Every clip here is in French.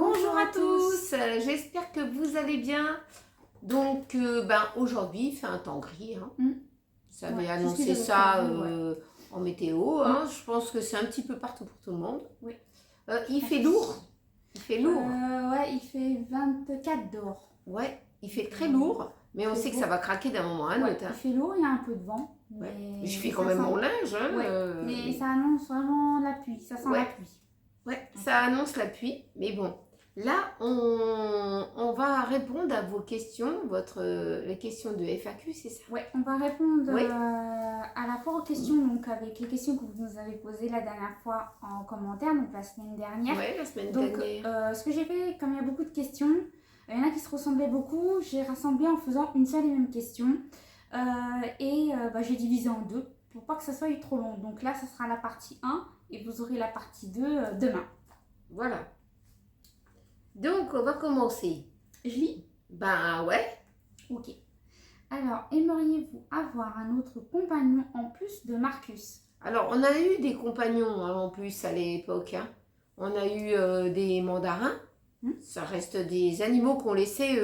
Bonjour à tous, j'espère que vous allez bien. Donc aujourd'hui il fait un temps gris, hein. Ça avait annoncé ça en météo, hein. Je pense que c'est un petit peu partout pour tout le monde. Oui. Il fait lourd. Il fait lourd. Ouais, il fait 24 dehors. Ouais, il fait très lourd, mais on sait que ça va craquer d'un moment à un autre. Il fait lourd, il y a un peu de vent. Mais je fais quand même mon linge. Hein, mais ça annonce vraiment la pluie, ça sent la pluie. Ouais, ça annonce la pluie, mais bon. Là, on va répondre à vos questions, les questions de FAQ, c'est ça? Ouais, on va répondre à la fois aux questions, donc avec les questions que vous nous avez posées la dernière fois en commentaire, donc la semaine dernière. Ouais, la semaine dernière. Ce que j'ai fait, comme il y a beaucoup de questions, il y en a qui se ressemblaient beaucoup, j'ai rassemblé en faisant une seule et même question. J'ai divisé en deux pour pas que ça soit trop long. Donc là, ça sera la partie 1 et vous aurez la partie 2 demain. Voilà. Donc, on va commencer. Je lis? Ben ouais. Ok. Alors, aimeriez-vous avoir un autre compagnon en plus de Marcus? Alors, on a eu des compagnons en plus à l'époque. Hein. On a eu des mandarins. Ça reste des animaux qu'on laissait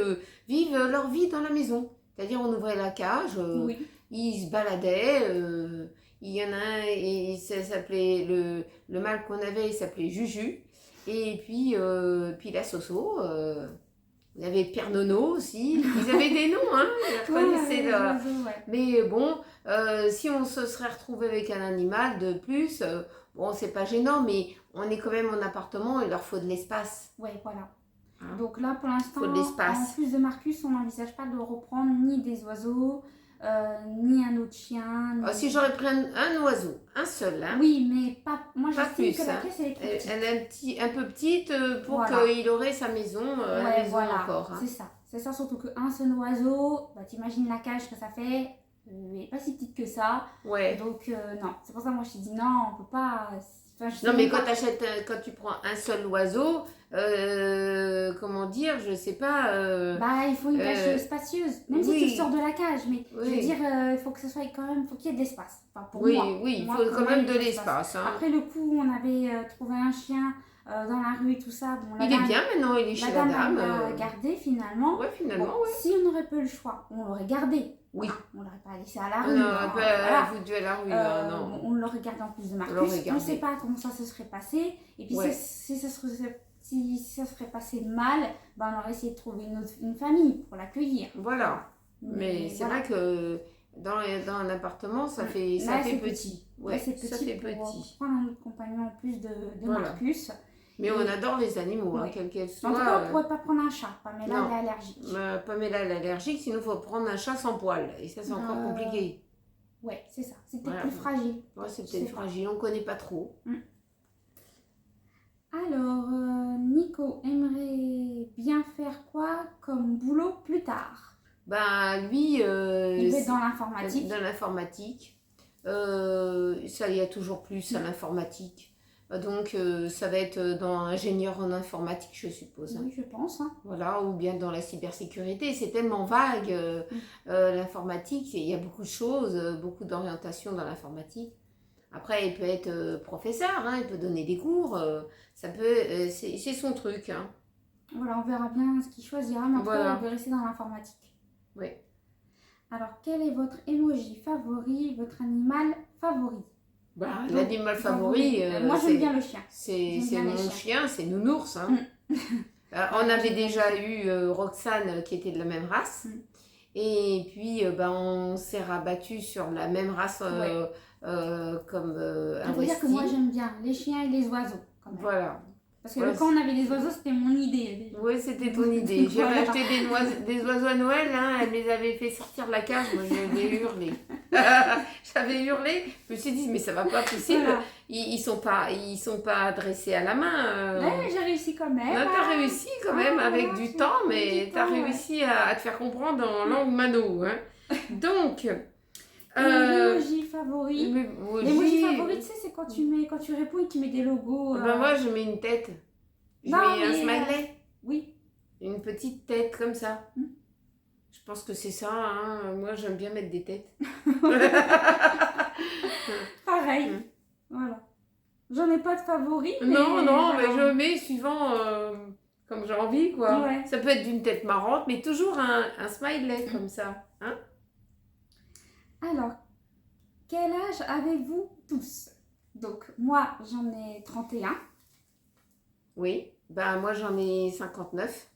vivre leur vie dans la maison. C'est-à-dire, on ouvrait la cage, ils se baladaient. Il y en a un, et ça s'appelait, le mâle qu'on avait, il s'appelait Juju. Et puis la Soso, il y avait Pierre Nono aussi. Ils avaient des noms, hein. Mais bon, si on se serait retrouvé avec un animal de plus, bon, c'est pas gênant, mais on est quand même en appartement, il leur faut de l'espace. Ouais, voilà. Hein? Donc là, pour l'instant, en plus de Marcus, on n'envisage pas de reprendre ni des oiseaux, ni un autre chien. Ni... Si j'aurais pris un oiseau, un seul. Hein. Oui, mais pas. Moi, j'estime que la pièce elle est trop petite. Un peu petite pour qu'il aurait sa maison, la maison encore. Hein. C'est ça. C'est ça, surtout qu'un seul oiseau, t'imagines la cage que ça fait, elle n'est pas si petite que ça. Ouais. Donc, non. C'est pour ça que moi, je te dis non, on peut pas. Non, mais quand tu prends un seul oiseau, comment dire, je sais pas. Il faut une cage spacieuse, même si tu sors de la cage, mais je veux dire, il faut que ce soit quand même, faut qu'il y ait de l'espace. Enfin, pour moi. Oui, il faut quand même de l'espace. Hein. Après le coup, on avait trouvé un chien dans la rue et tout ça. Bon, il est bien maintenant, il est chez la dame. On l'a gardé finalement. Ouais, finalement, bon, si on n'aurait pas eu le choix, on l'aurait gardé. Oui. On l'aurait pas laissé à la rue. On n'aurait pas foutu à la rue. Non. On l'aurait gardé en plus de Marcus. On ne sait pas comment ça se serait passé. Et puis si ça serait passé mal, on aurait essayé de trouver une famille pour l'accueillir. Voilà. Mais c'est vrai que dans un appartement, ça fait petit. Ouais, c'est petit pour prendre un autre compagnon en plus de Marcus. Mais on adore les animaux, quels qu'elles soient. En tout cas, on ne pourrait pas prendre un chat. Pamela, elle est allergique. Pamela, elle est allergique, sinon il faut prendre un chat sans poils. Et ça, c'est encore compliqué. Ouais, c'est ça. C'est peut-être plus fragile. Ouais, c'est peut-être fragile, on ne connaît pas trop. Alors, Nico aimerait bien faire quoi comme boulot plus tard? Lui... il veut être dans l'informatique. Dans l'informatique. Ça, il y a toujours plus à l'informatique. Donc, ça va être dans ingénieur en informatique, je suppose. Oui, je pense. Hein. Voilà, ou bien dans la cybersécurité. C'est tellement vague, l'informatique. Il y a beaucoup de choses, beaucoup d'orientation dans l'informatique. Après, il peut être professeur, hein, il peut donner des cours. C'est son truc. Hein. Voilà, on verra bien ce qu'il choisira, mais en tout cas, il veut rester dans l'informatique. Oui. Alors, quel est votre emoji favori, votre animal favori? L'animal favori, moi j'aime bien le chien. C'est mon chien, c'est Nounours. Hein. On avait déjà eu Roxane qui était de la même race. Et puis on s'est rabattu sur la même race comme il faut dire que moi j'aime bien les chiens et les oiseaux. Quand même. Voilà. Parce que quand on avait les oiseaux, c'était mon idée. Oui, c'était ton idée. J'avais acheté des oiseaux à Noël, hein, elle les avait fait sortir de la cage, moi j'avais hurlé. J'avais hurlé, je me suis dit, mais ça va pas possible. Voilà. Ils sont pas dressés à la main. Ouais, j'ai réussi quand même. Non, t'as réussi quand même avec du temps, mais t'as réussi à te faire comprendre en langue mano. Hein. Donc... L'emoji favori. L'emoji favori, tu sais, c'est quand tu réponds et tu mets des logos. Moi, je mets une tête. Je mets un smiley. Oui. Une petite tête comme ça. Je pense que c'est ça. Hein. Moi, j'aime bien mettre des têtes. Pareil. Voilà. J'en ai pas de favori. Non, mais je mets suivant comme j'ai envie, quoi. Ouais. Ça peut être d'une tête marrante, mais toujours un smiley comme ça. Hein? Alors, quel âge avez-vous tous? Donc, moi, j'en ai 31. Oui. Ben, moi, j'en ai 59.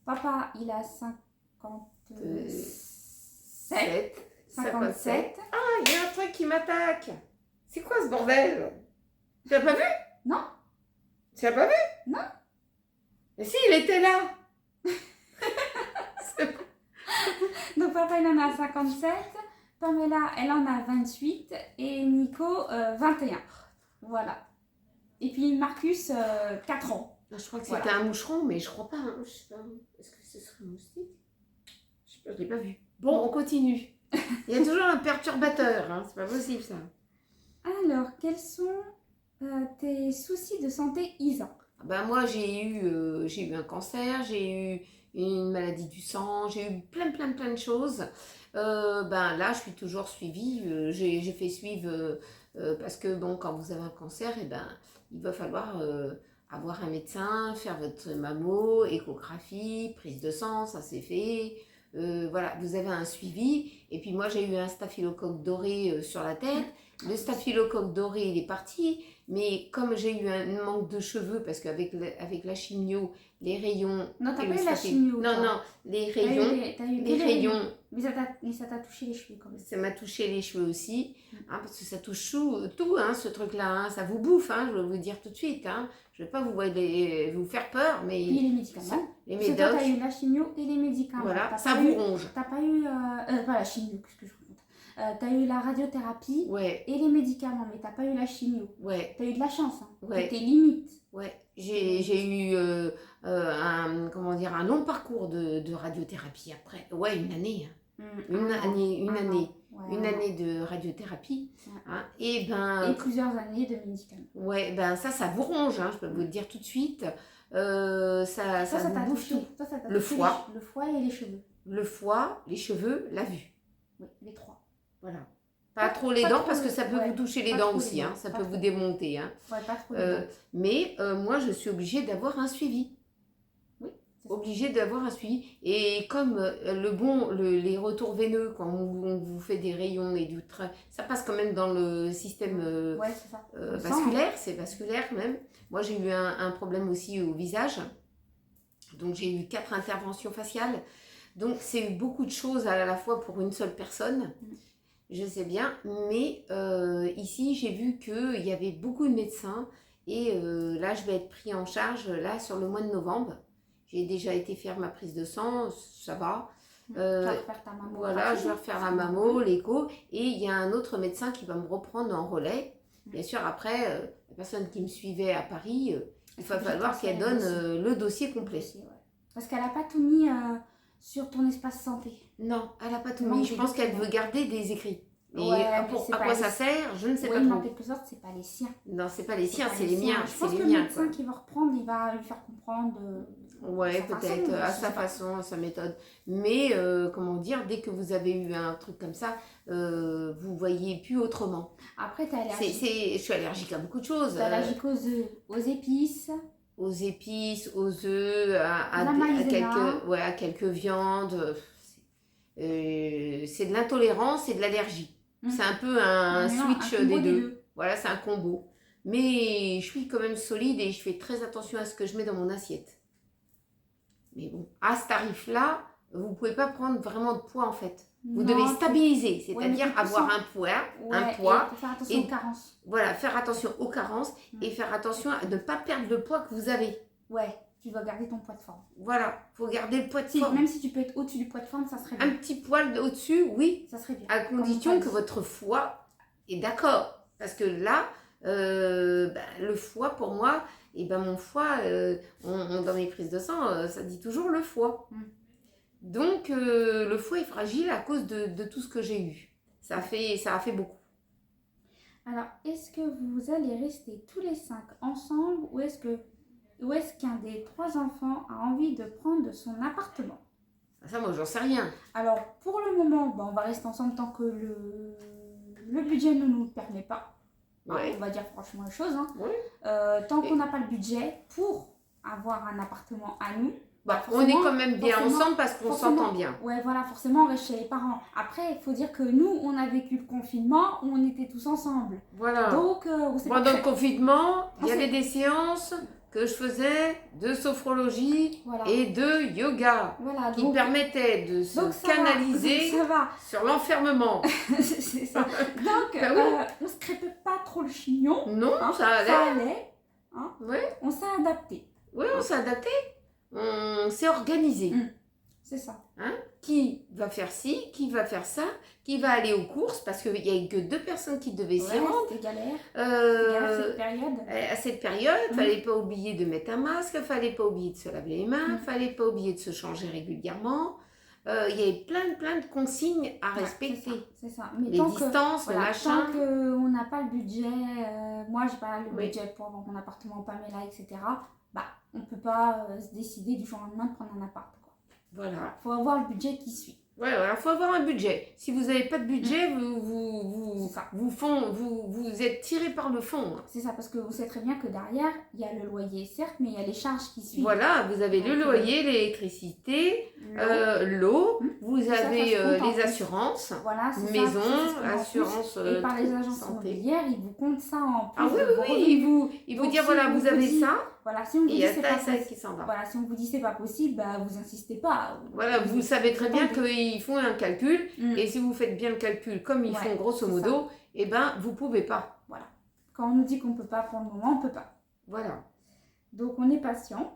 Papa, il a 57. 57. Ah, il y a un truc qui m'attaque. C'est quoi ce bordel? Tu l'as pas vu? Non. Tu l'as pas vu? Non. Mais si, il était là. Donc, papa, il en a 57. Pamela, elle en a 28. Et Nico, 21. Voilà. Et puis Marcus, 4 ans. Je crois que Voilà. c'était un moucheron, mais je crois pas. Hein. Je sais pas. Est-ce que ce serait un moustique? Je sais pas, je l'ai pas vu. Bon, on continue. Il y a toujours un perturbateur. Hein. C'est pas possible ça. Alors, quels sont tes soucis de santé, Isa? Ben moi, j'ai eu un cancer, j'ai eu une maladie du sang, j'ai eu plein de choses. Ben là, je suis toujours suivie. J'ai fait suivre parce que bon, quand vous avez un cancer, eh ben, il va falloir avoir un médecin, faire votre mammo, échographie, prise de sang, ça c'est fait. Voilà, vous avez un suivi. Et puis moi, j'ai eu un staphylocoque doré sur la tête. Le staphylocoque doré, il est parti. Mais comme j'ai eu un manque de cheveux, parce qu'avec avec la chimio, les rayons... Non, t'as et pas le eu la staphy- chimio. Non, toi. non, les T'as eu rayons, t'as eu les que rayons, Mais ça t'a touché les cheveux quand même. ça m'a touché les cheveux aussi, hein, parce que ça touche tout hein, ce truc-là, hein, ça vous bouffe, hein, je vais vous dire tout de suite. Hein, je ne vais pas vous faire peur, mais Puis les médicaments. les Parce que toi, médocs, t'as eu la chimio et les médicaments. voilà, T'as ça pas vous eu- ronge. T'as pas eu... pas la chimio, qu'est-ce que je raconte? T'as eu la radiothérapie Ouais, et les médicaments, mais t'as pas eu la chimio. ouais, T'as eu de la chance, hein. Ouais. T'étais limite. ouais. J'ai eu un long parcours de radiothérapie après. Ouais, une année. Hein. Une année. Ouais, Une un an. année de radiothérapie. Ouais. Hein, et ben, Et plusieurs années de médicaments. ouais, ben ça vous ronge, hein, je peux vous le dire tout de suite. Ça Ça vous t'a bouffe touché. tout. Ça t'a Le touché foie. le foie et les cheveux. Le foie, les cheveux, la vue. Oui, les trois. Voilà. Pas trop les pas dents trop parce que les- ça peut ouais, vous toucher les pas dents trop les aussi, dents, hein, ça pas peut trop. vous démonter. Hein. Ouais, pas trop les Euh, dents. mais moi, je suis obligée d'avoir un suivi. Oui, c'est ça. Obligée d'avoir un suivi. Et comme les retours veineux, quand on vous fait des rayons et du train, ça passe quand même dans le système Ouais, c'est ça. On sent, vasculaire, c'est vasculaire même. Moi, j'ai eu un problème aussi au visage. Donc, j'ai eu 4 interventions faciales. Donc, c'est beaucoup de choses à la fois pour une seule personne. Je sais bien, mais ici j'ai vu qu'il y avait beaucoup de médecins et là je vais être pris en charge là sur le mois de novembre. J'ai déjà été faire ma prise de sang, ça va. Tu vas refaire ta mammographie. Voilà, je vais refaire la mammo, l'écho et il y a un autre médecin qui va me reprendre en relais. Bien sûr, après, la personne qui me suivait à Paris, il va falloir qu'elle donne le dossier complet. Ouais. Parce qu'elle n'a pas tout mis sur ton espace santé. Non, elle n'a pas tout Non, mis. j'ai Je pense vu qu'elle que- veut garder des écrits. Et Ouais, mais à c'est quoi pas ça les- sert, je ne sais Oui, pas mais trop. en quelque sorte, c'est pas les siens. Non, c'est pas les siens, pas c'est les miens. Je pense C'est que les le miens, médecin quoi. qui va reprendre, il va lui faire comprendre Ouais, sa peut-être, façon, à je sa sais pas. façon, à sa méthode. Mais, comment dire, dès que vous avez eu un truc comme ça, vous voyez plus autrement. Après, t'es allergique. Je suis allergique à beaucoup de choses. T'es allergique aux œufs, aux épices. Aux épices, aux œufs, La maïzena. à quelques viandes. C'est de l'intolérance et de l'allergie. C'est un peu un switch combo des deux. Voilà, c'est un combo. Mais je suis quand même solide et je fais très attention à ce que je mets dans mon assiette. Mais bon, à ce tarif-là, vous ne pouvez pas prendre vraiment de poids en fait. Vous devez stabiliser, c'est-à-dire avoir un poids, et faire attention aux carences. Voilà, faire attention aux carences et faire attention à ne pas perdre le poids que vous avez. Ouais, tu dois garder ton poids de forme. Voilà, il faut garder le poids de forme. Même si tu peux être au-dessus du poids de forme, ça serait bien. Un petit poil au-dessus, oui, Ça serait bien. à condition que votre foie est d'accord. Parce que là, le foie, pour moi, et mon foie, dans mes prises de sang, ça dit toujours le foie. Donc, le foie est fragile à cause de tout ce que j'ai eu. Ça a fait beaucoup. Alors, est-ce que vous allez rester tous les 5 ensemble ou est-ce qu'un des 3 enfants a envie de prendre son appartement? Ça, moi, j'en sais rien. Alors, pour le moment, on va rester ensemble tant que le budget ne nous le permet pas. Ouais. On va dire franchement les choses. Hein. Ouais. Tant qu'on n'a pas le budget pour avoir un appartement à nous, Bah, on est quand même bien forcément- ensemble parce qu'on forcément. s'entend bien. ouais, voilà, forcément, on reste chez les parents. Après, il faut dire que nous, on a vécu le confinement, on était tous ensemble. Voilà. Donc, on s'est pas Pendant le très- confinement, il y On avait s'est- des séances que je faisais de sophrologie Voilà. et de yoga Voilà, qui donc, permettaient de se donc ça va, canaliser donc ça va. sur l'enfermement. C'est ça. Donc, Bah oui. on se crêpait pas trop le chignon. Non, hein, ça allait. Ça allait. Hein, Ouais, on s'est adapté. ouais, on s'est adapté. On s'est organisé. C'est ça. Qui va faire ci, qui va faire ça, qui va aller aux courses, parce qu'il n'y a que 2 personnes qui devaient s'y Ouais, rendre. c'était galère. Galère Euh, cette période. à cette période, il Mm. fallait pas oublier de mettre un masque, il fallait pas oublier de se laver les mains, il fallait pas oublier de se changer régulièrement. Il y avait plein de consignes à Ouais, respecter. c'est ça. Mais Les tant distances, que, le voilà, machin. tant qu'on n'a pas le budget, moi j'ai pas le Oui. budget pour avoir mon appartement Pamela, etc. Bah, on peut pas se décider du jour au lendemain de prendre un appart. Quoi. Voilà. Faut avoir le budget qui suit. Ouais, il faut avoir un budget. Si vous n'avez pas de budget, vous C'est ça. vous êtes tiré par le fond. C'est ça, parce que vous savez très bien que derrière, il y a le loyer, certes, mais il y a les charges qui suivent. Voilà, vous avez le Donc, loyer, l'électricité, L'eau. l'eau, vous Ça avez se compte en les plus. assurances, Voilà, c'est maison, ça, c'est ce qu'on en assurance, plus. Et par les agences santé. immobilières, ils vous comptent ça en plus. Ah oui, de vos oui, revenus. il vous Donc, dire si voilà, on vous avez dit- ça, Voilà, si on vous et il dit y a c'est ça pas et ça possible. qui s'en va. Voilà, si on vous dit c'est pas possible, bah vous insistez pas. Voilà, vous savez très bien attendez. qu'ils font un calcul, Mm. et si vous faites bien le calcul comme ils Ouais, font grosso c'est modo, eh ben vous pouvez pas. Quand on nous dit qu'on peut pas pour le moment, on peut pas. Voilà. Donc on est patient.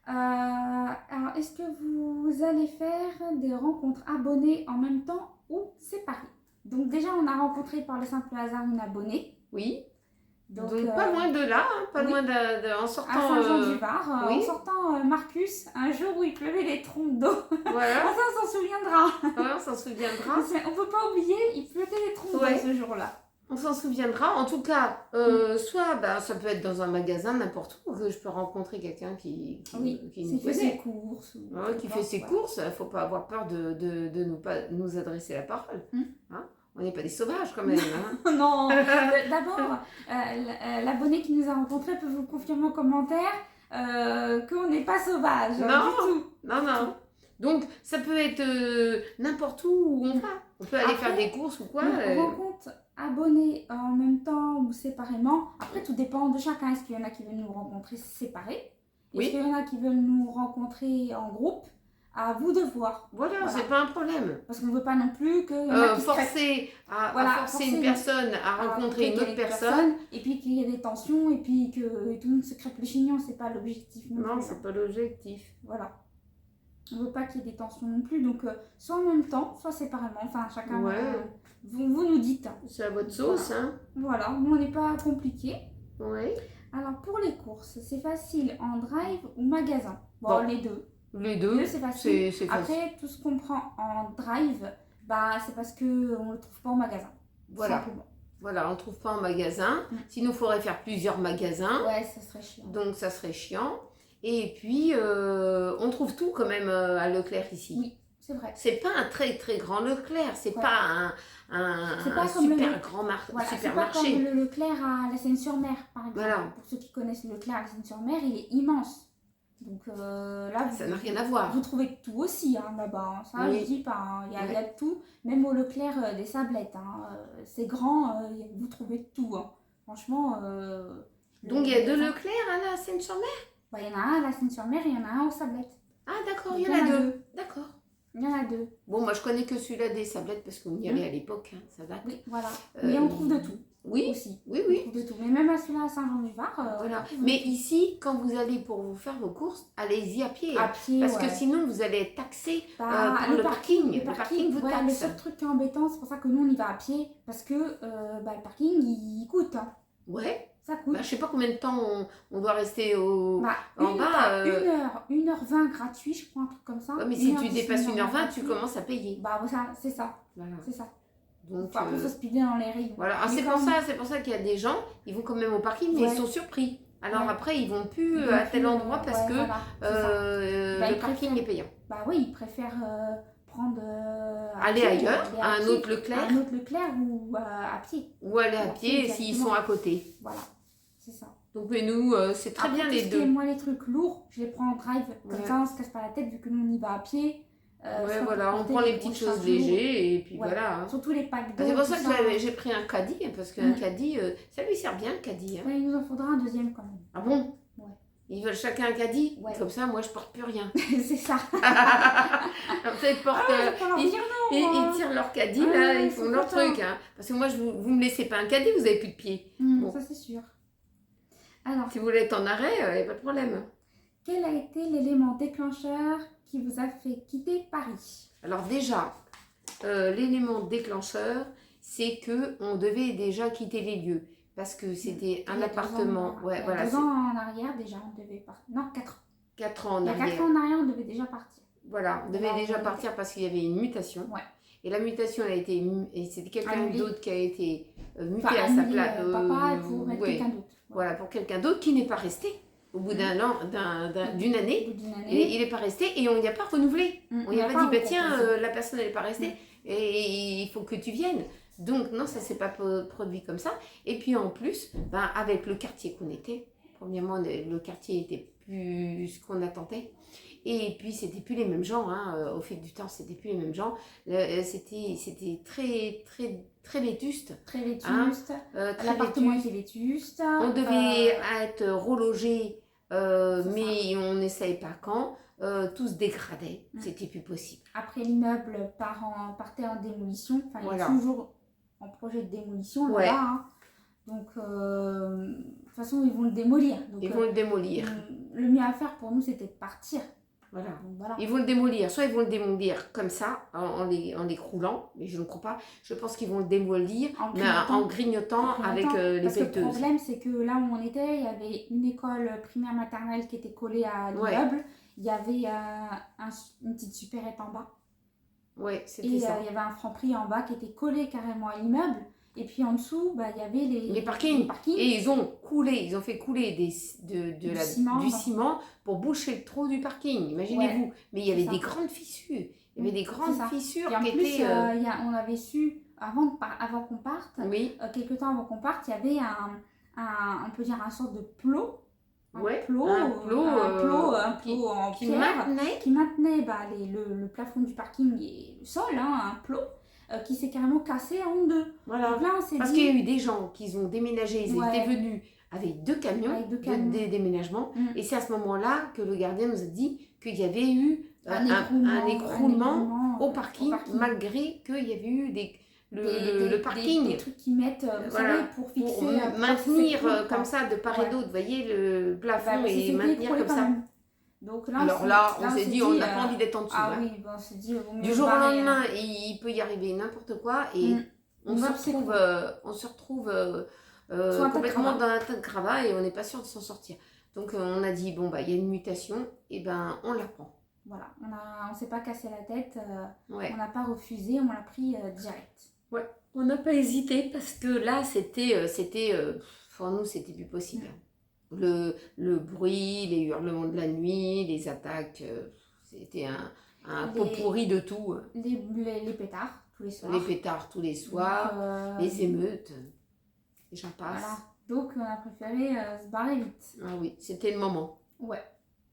Alors, est-ce que vous allez faire des rencontres abonnées en même temps ou séparées? Donc déjà, on a rencontré par le simple hasard une abonnée. Oui. Donc, Donc pas loin de là, hein, pas oui. loin en À sortant. Saint-Jean-du-Var, oui. en sortant Marcus, un jour où il pleuvait des trompes d'eau. Voilà, Ça, on s'en souviendra. ouais, on s'en souviendra. On peut pas oublier, il pleuvait des trompes Ouais. d'eau ce jour-là. On s'en souviendra. En tout cas, soit ben, ça peut être dans un magasin, n'importe où, que je peux rencontrer quelqu'un qui Oui, nous c'est fait connaît. ses courses. ou- Ouais, qui fait ses voilà. courses, il ne faut pas avoir peur de nous adresser la parole. Hein, on n'est pas des sauvages quand même. Hein. Non, d'abord, l'abonné qui nous a rencontrés peut vous confirmer en commentaire qu'on n'est pas sauvage. Non. Du tout. Non. Donc, ça peut être n'importe où on va. On peut aller Après, faire des courses ou quoi. On rencontre abonnés en même temps ou séparément. Après, tout dépend de chacun. Est-ce qu'il y en a qui veulent nous rencontrer séparés? Oui. Est-ce qu'il y en a qui veulent nous rencontrer en groupe? À vous de voir. Voilà, Voilà. c'est pas un problème. Parce qu'on ne veut pas non plus qu'il y en a qui se crèvent. Forcer Voilà, à forcer une forcer personne à rencontrer une autre personne. Et puis qu'il y ait des tensions et puis que tout le monde se crêpe le chignon, c'est pas l'objectif non Non, plus. c'est pas l'objectif. Voilà. On veut pas qu'il y ait des tensions non plus, donc soit en même temps, soit séparément. Enfin, chacun. Ouais. Vous nous dites. C'est à votre sauce, hein. Voilà, nous on n'est pas compliqué. Ouais. Alors pour les courses, c'est facile en drive ou magasin? Bon, Bon. les deux. Les Les deux, deux, c'est facile. c'est facile. Après, tout ce qu'on prend en drive, bah c'est parce qu'on ne le trouve pas au magasin. Voilà. Simplement. Voilà, on ne trouve pas en magasin. Sinon, il faudrait faire plusieurs magasins. Ouais, ça serait chiant. Donc, ça serait chiant. Et puis, on trouve tout quand même à Leclerc ici. Oui, c'est vrai. C'est pas un très très grand Leclerc. C'est Ouais. pas un C'est pas comme super grand Voilà, c'est pas supermarché. comme le Leclerc à la Seine-sur-Mer, par exemple. Voilà. Pour ceux qui connaissent le Leclerc à la Seine-sur-Mer, il est immense. Donc là, Ça n'a rien à voir. vous trouvez tout aussi hein, là-bas. Hein. Ça, Oui. je dis pas. Hein. Il y a Ouais. de tout. Même au Leclerc des Sablettes. Hein. C'est grand, vous trouvez tout. Hein. Franchement. Donc, il y a deux Leclerc à la Seine-sur-Mer. Bah, il y en a un à la Seine-sur-Mer et il y en a un aux Sablettes. Ah, d'accord, Donc, il y en a deux. D'accord. Il y en a deux. Bon, moi, je connais que celui-là des Sablettes parce qu'on y allait à l'époque. Hein, ça date. Oui, voilà. Mais on trouve de tout Oui, aussi. oui, On oui. trouve de tout. Mais même à celui-là à Saint-Jean-du-Var. Voilà. on trouve Mais ici, quand vous allez pour vous faire vos courses, allez-y à pied. à pied, Parce ouais. que sinon, vous allez être taxé Bah, pour le parking. Le parking vous voilà, le taxe. seul truc qui est embêtant, c'est pour ça que nous on y va à pied, parce que le parking il coûte, hein. Ouais. Ça coûte. Bah, je sais pas combien de temps on doit rester au... Bah, en bas, 1h20 gratuit, je crois, un truc comme ça. Ouais, mais si 1h10, tu dépasses 1h20, 1h20 tu gratuit. commences à payer. Bah, voilà, c'est ça, Voilà. c'est ça. Donc, Enfin, après, faut se piler dans les rayons. voilà. Ah, Mais c'est quand pour ça qu'il y a des gens, ils vont quand même au parking, mais Ouais. ils sont surpris. Alors Ouais. après, ils vont plus Donc, à tel endroit parce que voilà, c'est ça. Bah, le ils parking est payant. Bah oui, ils préfèrent prendre. Aller pied, ailleurs, aller à un pied, autre Leclerc. À un autre Leclerc ou à pied. Ou aller à À pied pied, s'ils directement. sont à côté. Voilà, c'est ça. Donc, mais nous, c'est très bien Après, les tout ce qui est, deux. moi, les trucs lourds, je les prends en drive. Comme Ouais. ça, on se casse pas la tête vu que nous, on y va à pied. Ouais, soit pour voilà, on porter prend les grosses petites choses charges lourdes. légères et puis Ouais. voilà. Hein. Surtout les packs Ah, d'eau. c'est pour tout ça que j'ai pris un caddie, parce qu'un caddie, ça lui sert bien le caddie. Hein. Ouais, il nous en faudra un deuxième quand même. Ah bon? Ouais. Ils veulent chacun un caddie? Ouais. Comme ça, moi, je porte plus rien. C'est ça. Comme ça, ils portent. Ah, faut leur Ils, dire non, hein. ils tirent leur caddie, Ouais, là, ils ils font sont leur contents. truc. Hein. Parce que moi, vous me laissez pas un caddie, vous avez plus de pied. Bon. Ça, c'est sûr. Alors, Si vous voulez être en arrêt, il n'y a pas de problème. quel a été l'élément déclencheur qui vous a fait quitter Paris? Alors déjà, l'élément déclencheur, c'est que on devait déjà quitter les lieux. Parce que c'était un appartement. Ouais, voilà. 2 ans en arrière, déjà, on devait partir. Non, 4 ans. 4 ans en Il y a 4 arrière. ans en arrière, on devait déjà partir. Voilà, on devait Alors, déjà partir parce qu'il y avait une mutation. Ouais. Et la mutation, elle a été. Et c'était quelqu'un Annulée. d'autre qui a été muté Enfin, à sa annuler, place. papa pour mettre ouais. quelqu'un d'autre. Voilà, pour quelqu'un d'autre qui n'est pas resté. Au bout d'un an, d'une année, Au bout d'une année. il n'est pas resté et on n'y a pas renouvelé. On n'y a pas dit, bah, tiens, la personne n'est pas restée et il faut que tu viennes. Donc, non, ça ne s'est pas produit comme ça. Et puis en plus, ben, avec le quartier qu'on était, premièrement, le quartier était plus ce qu'on attendait. Et puis, c'était plus les mêmes gens. Hein. Au fil du temps, c'était plus les mêmes gens. C'était très, très, très vétuste. Très vétuste. Très L'appartement vétuste. était vétuste. On devait être relogé, mais on ne savait pas quand. Tout se dégradait. C'était plus possible. Après, l'immeuble partait en démolition. Enfin, Voilà. il est toujours en projet de démolition Ouais. là-bas. Hein. Donc, de toute façon, ils vont le démolir. Donc, Ils vont le démolir. le mieux à faire pour nous, c'était de partir. Voilà. Donc, voilà. Ils vont le démolir. Soit ils vont le démolir comme ça, en l'écroulant, mais je ne crois pas. Je pense qu'ils vont le démolir en grignotant avec les Parce que le pelleteuses. problème, c'est que là où on était, il y avait une école primaire maternelle qui était collée à l'immeuble. Ouais. Il y avait une petite supérette en bas. Ouais, Et c'était ça. il y avait un Franprix en bas qui était collé carrément à l'immeuble. Et puis en dessous, bah, il y avait Les parkings. Et ils ont fait couler du ciment pour boucher le trou du parking. Imaginez-vous. Ouais, mais il y avait ça. des grandes fissures. Il y avait des grandes fissures Et en qui plus, étaient. on avait su, avant qu'on parte, Oui. quelques temps avant qu'on parte, il y avait on peut dire un sorte de plot. Ouais, un plot en qui pierre maintenait. qui maintenait le plafond du parking et le sol, hein, un plot qui s'est carrément cassé en deux. Voilà. Donc là, on s'est Parce dit, qu'il y a eu des gens qui ont déménagé, ils Ouais. étaient venus avec 2 camions, Avec 2 camions. de déménagement. Mm. Et c'est à ce moment-là que le gardien nous a dit qu'il y avait eu un écroulement au parking, malgré qu'il y avait eu le parking. Des trucs qu'ils mettent, vous Voilà. savez, pour fixer. Pour maintenir comme ça de part et Ouais. d'autre, vous voyez, le plafond Bah, et c'était maintenir écroulé comme quand ça. même. Donc là, Alors là, on s'est dit, on n'a pas envie d'être en dessous. Ah hein. oui, bon, on s'est dit, vaut mieux Du jour au barrer, lendemain, il peut y arriver n'importe quoi et on se retrouve complètement dans un tas de gravats et on n'est pas sûr de s'en sortir. Donc on a dit, bon, bah il y a une mutation, et ben on la prend. Voilà, on s'est pas cassé la tête, Ouais. on n'a pas refusé, on l'a pris direct. Ouais. On n'a pas hésité parce que là, pour nous, c'était plus possible. Le bruit, les hurlements de la nuit, les attaques, c'était un pot pourri de tout. Les pétards, tous les soirs. Les pétards tous les soirs, Donc, les émeutes, et j'en passe. Voilà. Donc on a préféré se barrer vite. Ah oui, c'était le moment. Ouais.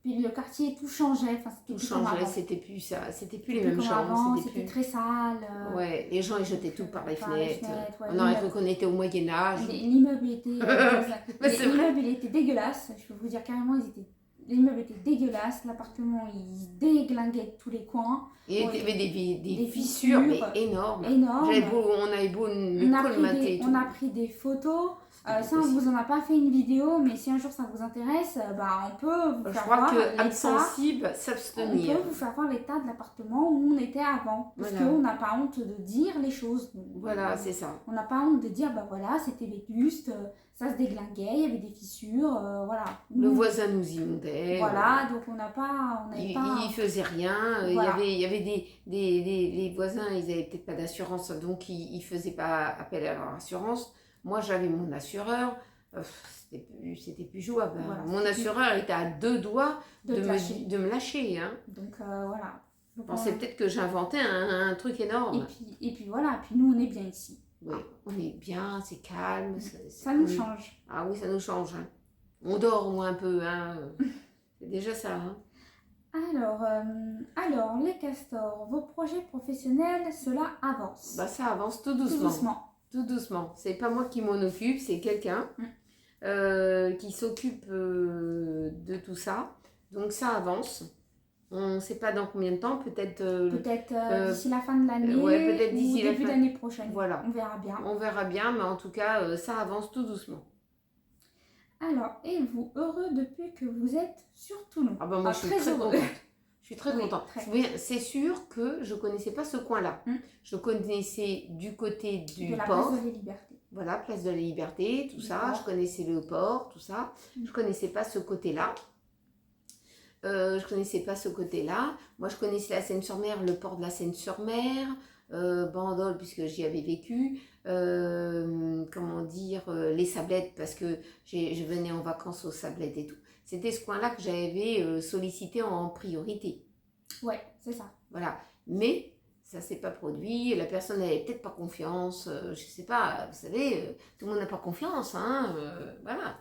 Puis le quartier, tout changeait. Enfin, Tout plus comme changeait, avant. c'était plus ça, c'était plus C'était les mêmes comme gens. avant, C'était c'était plus... très sale. Ouais, les gens ils jetaient tout par les Par les fenêtres. fenêtres, ouais, On aurait l'immeuble. cru qu'on était au Moyen-Âge. L'immeuble était, Mais c'est vrai. l'immeuble, il était dégueulasse. Je peux vous dire carrément, l'immeuble était dégueulasse. L'appartement, il déglinguait de tous les coins. Il y Ouais. avait des Des fissures, mais fissures énormes. Énorme. On avait beau le colmater et tout. On a pris des photos. C'était Ça, on possible. vous en a pas fait une vidéo, mais si un jour ça vous intéresse, on peut vous Je faire crois voir que l'état. insensible, On s'abstenir. peut vous faire voir l'état de l'appartement où on était avant. Parce Voilà. qu'on n'a pas honte de dire les choses. Voilà, c'est ça. On n'a pas honte de dire, voilà, c'était vétuste, ça se déglinguait, il y avait des fissures, voilà. Le Nous, voisin nous inondait. Voilà, donc on n'avait pas... Il faisait rien. Voilà. Il y avait les voisins, ils avaient peut-être pas d'assurance, donc ils faisaient pas appel à leur assurance. Moi, j'avais mon assureur. C'était plus jouable. Voilà, Mon c'était assureur était à 2 doigts de te lâcher. de me lâcher. Hein. Donc voilà. Je Donc, pensais peut-être que j'inventais un truc énorme. et puis voilà, puis nous on est bien ici. Oui, on est bien, c'est calme. Ça nous change. Ah oui, ça nous change. Hein. On dort au moins un peu, hein. C'est déjà ça, hein. Alors, les castors, vos projets professionnels, cela avance. Bah ça avance tout Tout doucement. doucement. Tout doucement. C'est pas moi qui m'en occupe, c'est quelqu'un qui s'occupe de tout ça. Donc ça avance. On ne sait pas dans combien de temps, peut-être Peut-être d'ici la fin de l'année ouais, peut-être ou d'ici la début fin. d'année prochaine. Voilà. On verra bien. On verra bien, mais en tout cas, ça avance tout doucement. Alors, êtes-vous heureux depuis que vous êtes sur Toulon? Ah ben moi, je suis très heureux. contente. Je suis très Oui, contente. très. C'est sûr que je ne connaissais pas ce coin-là. Je connaissais du côté du De la port. place de la Liberté. Voilà, place de la Liberté, tout ça. Port. Je connaissais le port, tout ça. Je ne connaissais pas ce côté-là. Moi, je connaissais la Seine-sur-Mer, le port de la Seine-sur-Mer, Bandol, puisque j'y avais vécu. Comment dire, les Sablettes, parce que je venais en vacances aux Sablettes et tout. C'était ce coin-là que j'avais sollicité en priorité. Ouais, c'est ça. Voilà. Mais ça ne s'est pas produit. La personne n'avait peut-être pas confiance. Je ne sais pas. Vous savez, tout le monde n'a pas confiance. Hein, voilà.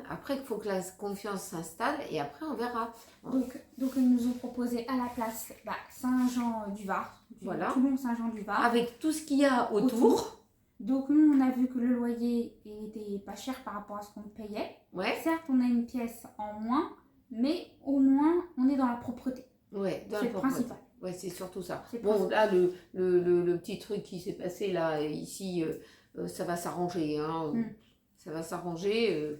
Après, il faut que la confiance s'installe et après, on verra. Donc, ils nous ont proposé à la place Saint-Jean-du-Var. Voilà. Toulon-Saint-Jean-du-Var. Avec tout ce qu'il y a autour. Donc, nous, on a vu que le loyer était pas cher par rapport à ce qu'on payait. Ouais. Certes, on a une pièce en moins, mais au moins, on est dans la propreté. Ouais, c'est le principal. Ouais, c'est surtout ça. C'est bon, là, le petit truc qui s'est passé là, ici, ça va s'arranger. Hein. Ça va s'arranger.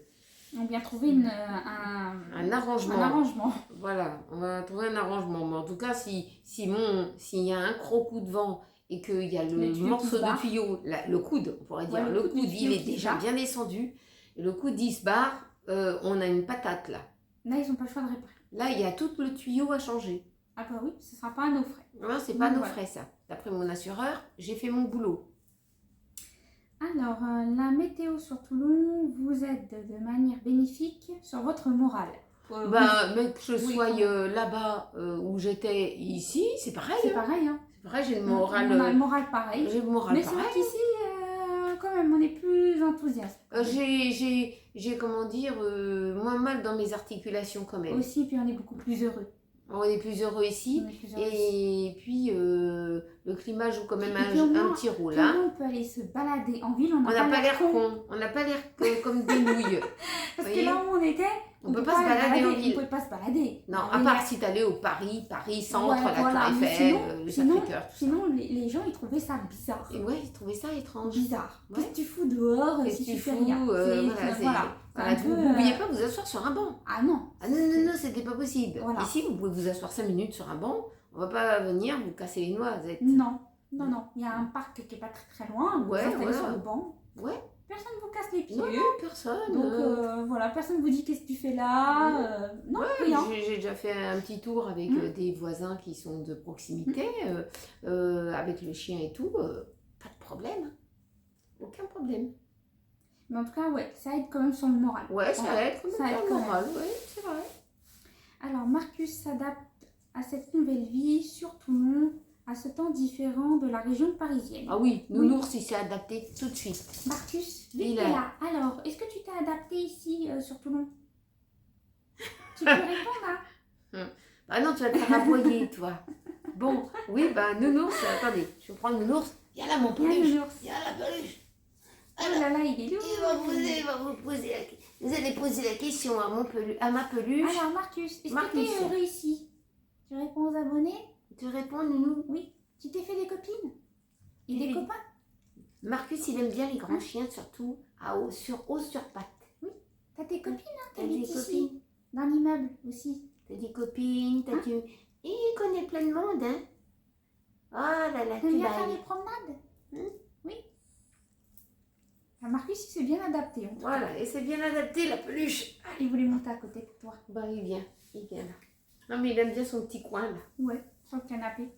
On vient trouver un arrangement. Un arrangement. Voilà, on va trouver un arrangement. Mais en tout cas, s'il y a un gros coup de vent et qu'il y a le morceau de tuyau, le coude, on pourrait dire, le coude, il est déjà bien descendu. Et le coude, il se barre, on a une patate là. Là, ils n'ont pas le choix de réparer. Là, il y a tout le tuyau à changer. Ah bah oui, ce ne sera pas à nos frais. Non, c'est pas à nos frais ça. D'après mon assureur, j'ai fait mon boulot. Alors, la météo sur Toulon vous aide de manière bénéfique sur votre morale. Mais que je sois là-bas où j'étais ici, c'est pareil. C'est pareil, hein. C'est vrai, j'ai le moral. On a le moral pareil. J'ai le moral mais pareil. c'est vrai qu'ici, quand même, on est plus enthousiaste. J'ai comment dire, moins mal dans mes articulations quand même. Aussi, puis on est beaucoup plus heureux. On est plus heureux ici. Et puis, le climat joue quand même un petit rôle. Hein. On peut aller se balader en ville, on n'a pas l'air con. On n'a pas l'air comme des nouilles. Parce que là où on était, on peut pas se balader en ville. On peut pas se balader. Non, à part si t'allais au Paris centre, la Tour Eiffel, le Sacré-Cœur. Sinon, les gens, ils trouvaient ça bizarre. Et ouais, ils trouvaient ça étrange. Bizarre. Ouais. Qu'est-ce que tu fous dehors si tu fais rien? Vous ne pouviez pas vous asseoir sur un banc. Ah non. Ah non, c'était pas possible. Voilà. Ici, vous pouvez vous asseoir 5 minutes sur un banc. On va pas venir vous casser les noisettes. Non. Il y a un parc qui est pas très loin. Vous installez sur le banc. Ouais. Personne ne vous casse les pieds. Non, personne. Donc voilà, personne ne vous dit qu'est-ce que tu fais là. Non, rien. J'ai déjà fait un petit tour avec des voisins qui sont de proximité, avec le chien et tout. Pas de problème. Aucun problème. Mais en tout cas, ouais, ça aide quand même sur le moral. Ouais, ça aide quand même sur le moral. Ouais, c'est vrai. Alors, Marcus s'adapte à cette nouvelle vie sur Toulon, à ce temps différent de la région parisienne. Ah oui, Nounours, il s'est adapté tout de suite. Marcus, vite là. Alors, est-ce que tu t'es adapté ici sur Toulon? Tu peux répondre là? Ah non, tu vas te faire aboyer, toi. Bon, oui, Nounours, attendez, je vais prendre Nounours. Il y a là mon peluche. Il y a la peluche. Oh là là, il est lourd. Vous allez poser la question à ma peluche. Alors, Marcus, est-ce que tu es heureux ici? Tu réponds aux abonnés? Tu réponds, Nounou? Oui. Tu t'es fait des copines? Et des copains? Marcus, il aime bien les grands chiens, surtout haut sur pattes. Oui. T'as tes copines, hein? T'as des copines? Dans l'immeuble aussi. T'as des copines, il connaît plein de monde, hein? Oh là là, tu vas faire des promenades? Oui. Marcus, il s'est bien adapté. Voilà, et c'est bien adapté, la peluche. Il voulait monter à côté de toi. Il vient là. Non, mais il aime bien son petit coin, là. Ouais, sur le canapé.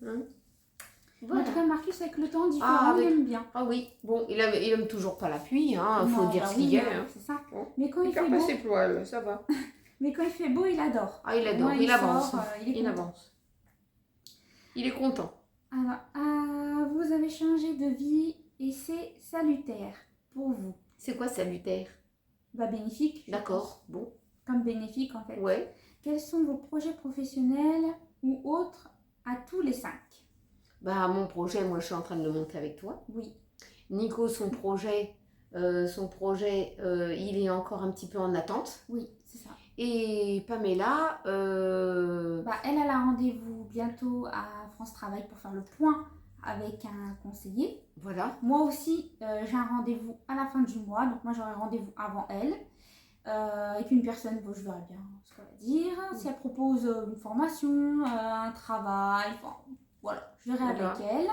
Voilà. En tout cas, Marcus, avec le temps différent, il aime bien. Ah oui, bon, il aime toujours pas la pluie, hein, faut dire ce qu'il y a. C'est ça. Mais quand il fait beau... ses poils, ça va. Mais quand il fait beau, il adore. Ah, il adore, il avance. Il avance. Il est content. Alors, vous avez changé de vie et c'est salutaire pour vous. C'est quoi salutaire? bénéfique. je D'accord, bon, pense. Comme bénéfique en fait. ouais. Quels sont vos projets professionnels ou autres à tous les 5? Bah, mon projet, moi, je suis en train de le monter avec toi. Oui, Nico, il est encore un petit peu en attente. oui, c'est ça. Et Pamela, Elle a rendez-vous bientôt à France Travail pour faire le point avec un conseiller. voilà, Moi aussi, j'ai un rendez-vous à la fin du mois, donc moi j'aurai rendez-vous avant elle. Et puis une personne, bon, je verrai bien ce qu'elle va dire. Si elle propose une formation, un travail, enfin, voilà, je verrai Voilà. avec elle.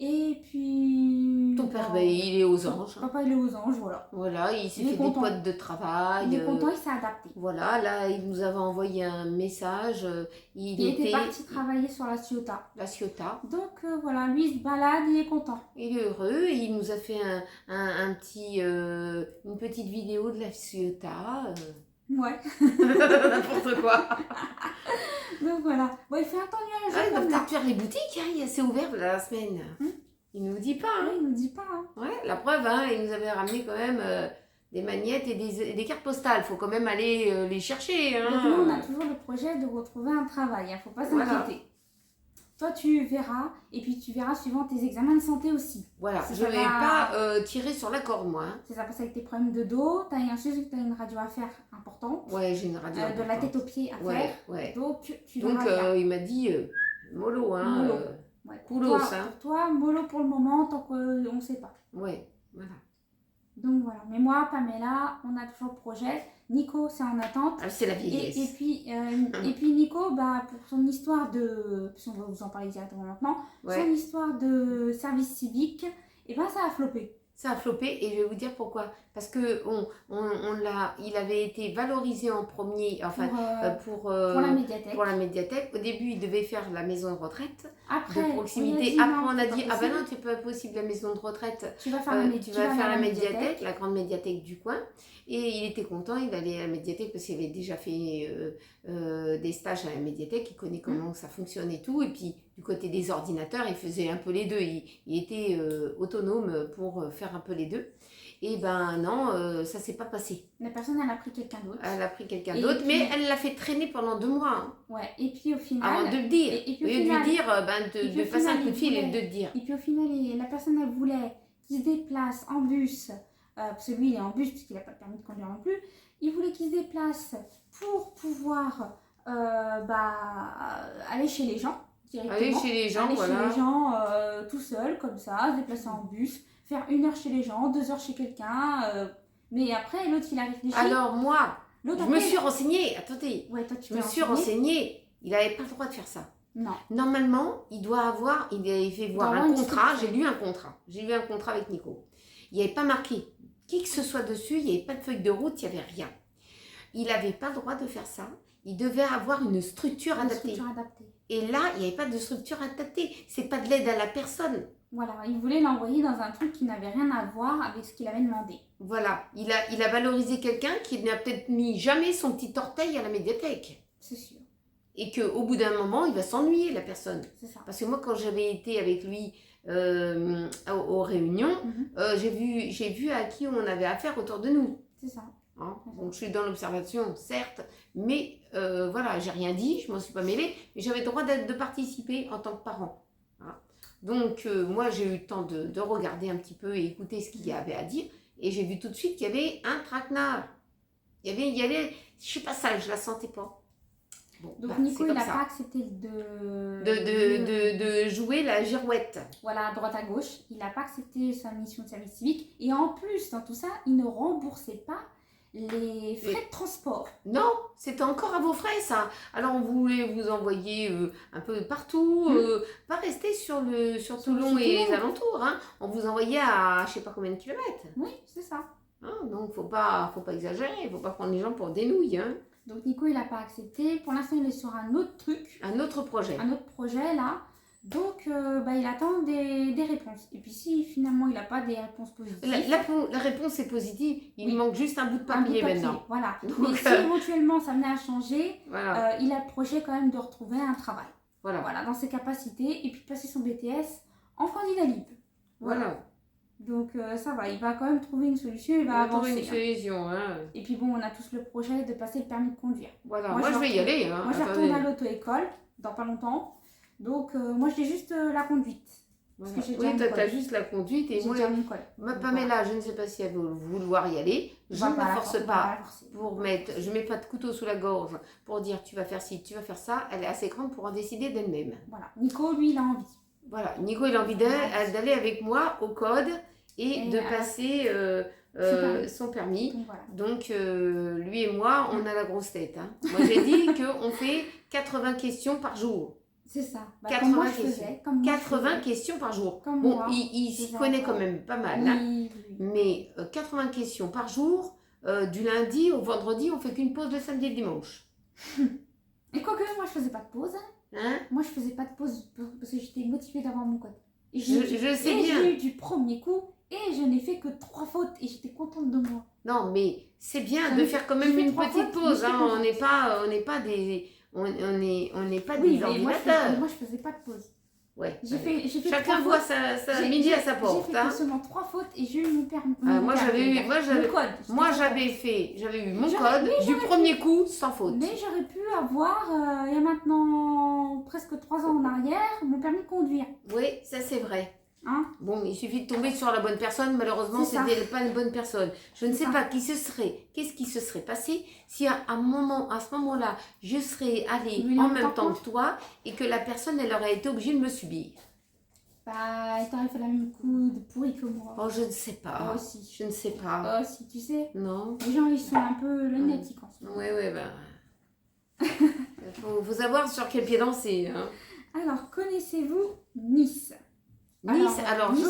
Et puis... ton père, ben, il est aux anges. Papa, il est aux anges, voilà. Voilà, il s'est Il est fait des content. potes de travail. Il est content, il s'est adapté. Voilà, là, il nous avait envoyé un message. Il était parti travailler sur la Ciotat. La Ciotat. Donc voilà, lui il se balade, il est content. Il est heureux. Il nous a fait une petite vidéo de la Ciotat. Ouais. N'importe quoi. Donc voilà. Bon, il fait un temps nuageux. Ah, il va comme là. peut-être faire les boutiques, hein, c'est ouvert la semaine. Il nous dit pas, hein. Ouais, il nous dit pas. Hein. Ouais, la preuve, hein, il nous avait ramené quand même des magnettes et des cartes postales. Faut quand même aller les chercher. Hein. Donc nous, on a toujours le projet de retrouver un travail. Faut pas s'inquiéter. Voilà. Toi, tu verras. Et puis tu verras suivant tes examens de santé aussi. Voilà, Si je ça vais va- pas tirer sur la corde, moi. Hein. C'est ça, parce qu'avec tes problèmes de dos, tu as une radio à faire importante. Ouais, j'ai une radio. De la tête aux pieds à Ouais, faire. ouais. Donc tu Donc, verras bien. il m'a dit mollo, hein. Mollo. Ouais. Coolos, Toi, hein. pour toi, mollo pour le moment, tant qu'on ne sait pas. Ouais, voilà. Donc voilà. Mais moi, Pamela, on a toujours le projet. Nico, c'est en attente. Ah, c'est la vieillesse. Et puis Nico, pour son histoire de... Puis on va vous en parler directement maintenant. Ouais. Son histoire de service civique, ça a floppé. Ça a floppé et je vais vous dire pourquoi. Parce que il avait été valorisé en premier, enfin Pour la médiathèque. pour la médiathèque. Au début, il devait faire la maison de retraite Après, de proximité. on Après, on a c'est dit pas ah ben possible. non, c'est pas possible la maison de retraite. Tu vas faire Tu vas faire la médiathèque, la grande médiathèque du coin. Et il était content, il allait à la médiathèque parce qu'il avait déjà fait des stages à la médiathèque, il connaît comment ça fonctionne et tout. Et puis du côté des ordinateurs, il faisait un peu les deux. Il était autonome pour faire un peu les deux. Et ben non, ça s'est pas passé. La personne, elle a pris quelqu'un d'autre. Elle a pris quelqu'un Et d'autre, puis- mais elle l'a fait traîner pendant 2 mois. Hein, Ouais, et puis au final... avant de le dire. et puis Au au lieu de final- lui dire, et puis de au passer un final, coup de fil il et voulait- de te dire. Et puis au final, la personne, elle voulait qu'il se déplace en bus, parce que lui, il est en bus puisqu'il n'a pas le permis de conduire non plus. Il voulait qu'il se déplace pour pouvoir aller chez les gens directement. Aller chez les gens, Aller voilà. chez les gens tout seul, comme ça, se déplacer en bus, faire 1 heure chez les gens, 2 heures chez quelqu'un. Mais après, l'autre, il a réfléchi. Alors moi, L'autre, je après, me suis renseignée. Attendez, Ouais, toi, tu je me t'es suis renseignée. Il n'avait pas le droit de faire ça. Non. Normalement, il avait fait voir D'avoir un une contrat. structure. J'ai lu un contrat. J'ai lu un contrat avec Nico. Il n'y avait pas marqué qui que ce soit dessus. Il n'y avait pas de feuille de route. Il n'y avait rien. Il n'avait pas le droit de faire ça. Il devait avoir une structure Une adaptée. structure adaptée. Et là, il n'y avait pas de structure adaptée. C'est pas de l'aide à la personne. Voilà, il voulait l'envoyer dans un truc qui n'avait rien à voir avec ce qu'il avait demandé. Voilà. Il a valorisé quelqu'un qui n'a peut-être mis jamais son petit orteil à la médiathèque. C'est sûr, Et qu'au bout d'un moment, il va s'ennuyer, la personne. c'est ça. Parce que moi, quand j'avais été avec lui aux réunions, j'ai vu à qui on avait affaire autour de nous. C'est ça. Hein. Donc, je suis dans l'observation, certes, mais voilà, j'ai rien dit, je m'en suis pas mêlée, mais j'avais le droit de participer en tant que parent. Hein. Donc, moi, j'ai eu le temps de regarder un petit peu et écouter ce qu'il y avait à dire, et j'ai vu tout de suite qu'il y avait un traquenard. Il y avait, je sais pas ça, je la sentais pas. Bon, Donc bah, Nico, c'est il comme n'a ça. pas accepté de... De jouer la girouette. Voilà, à droite à gauche. Il n'a pas accepté sa mission de service civique. Et en plus, dans tout ça, il ne remboursait pas les frais de transport. Non, c'était encore à vos frais ça. Alors on voulait vous envoyer un peu partout, pas rester sur Toulon et les alentours. Hein. On vous envoyait à je sais pas combien de kilomètres. Oui, c'est ça. Hein, donc faut pas exagérer, faut pas prendre les gens pour des nouilles. Hein. Donc Nico, il n'a pas accepté. Pour l'instant, il est sur un autre truc, Un autre projet. un autre projet là. Donc, il attend des réponses. Et puis si finalement, il n'a pas des réponses positives... La réponse est positive, il Oui. manque juste un bout de un bout papier de papier, maintenant. voilà. Donc, Mais si éventuellement ça venait à changer, Voilà. il a le projet quand même de retrouver un travail. Voilà. Voilà, dans ses capacités, et puis de passer son BTS en candidat libre. Voilà. Donc ça va, il va quand même trouver une solution, il va On va trouver avancer. une solution. Hein. Et puis bon, on a tous le projet de passer le permis de conduire. Voilà, moi je vais y aller. Hein. Moi je retourne à l'auto-école dans pas longtemps. Donc moi j'ai juste la conduite. Parce que j'ai déjà Oui, mon t'as code. juste la conduite et J'ai moi, déjà mon code. ma Donc, Pamela, je ne sais pas si elle va vouloir y aller. Je ne la force pas pour mettre, je mets pas de couteau sous la gorge pour dire tu vas faire ci, tu vas faire ça. Elle est assez grande pour en décider d'elle-même. Voilà, Nico lui il a envie. Voilà, Nico il a envie d'aller avec moi au code et de passer son permis. Donc lui et moi, on a la grosse tête. Hein. Moi j'ai dit qu'on fait 80 questions par jour. C'est ça. 80 questions par jour. Comme bon, moi, il s'y connaît quand même pas mal. Hein. Oui. Mais 80 questions par jour, du lundi au vendredi, on fait qu'une pause le samedi et le dimanche. Et quoique, moi je faisais pas de pause. Hein? Moi je faisais pas de pause parce que j'étais motivée d'avoir mon code. Et je sais bien. J'ai eu du premier coup et je n'ai fait que 3 fautes et j'étais contente de moi. Non, mais c'est bien de faire quand même une petite pause. Hein. On n'est pas des... On n'est pas des ordinateurs. Moi, je faisais pas de pause. Ouais. J'ai fait chacun voit sa midi à sa porte. J'ai fait seulement 3 fautes et j'ai eu mon permis. Moi, j'avais eu mon code du premier coup sans faute. Mais j'aurais pu avoir, il y a maintenant presque 3 ans en arrière, mon permis de conduire. Oui, ça c'est vrai. Hein? Bon, il suffit de tomber sur la bonne personne. Malheureusement, c'était pas une bonne personne. Je ne sais pas qu'est-ce qui se serait passé si à ce moment-là, je serais allée en même temps que toi et que la personne, elle aurait été obligée de me subir. Bah, elle t'aurait fait la même coup de pourri que moi. Oh, je ne sais pas. Oh, si. Je ne sais pas. Oh, si, tu sais. Non. Les gens, ils sont un peu lunatique en ce moment. Oui, bah. faut savoir sur quel pied danser. Hein. Alors, connaissez-vous Nice? Nice, alors je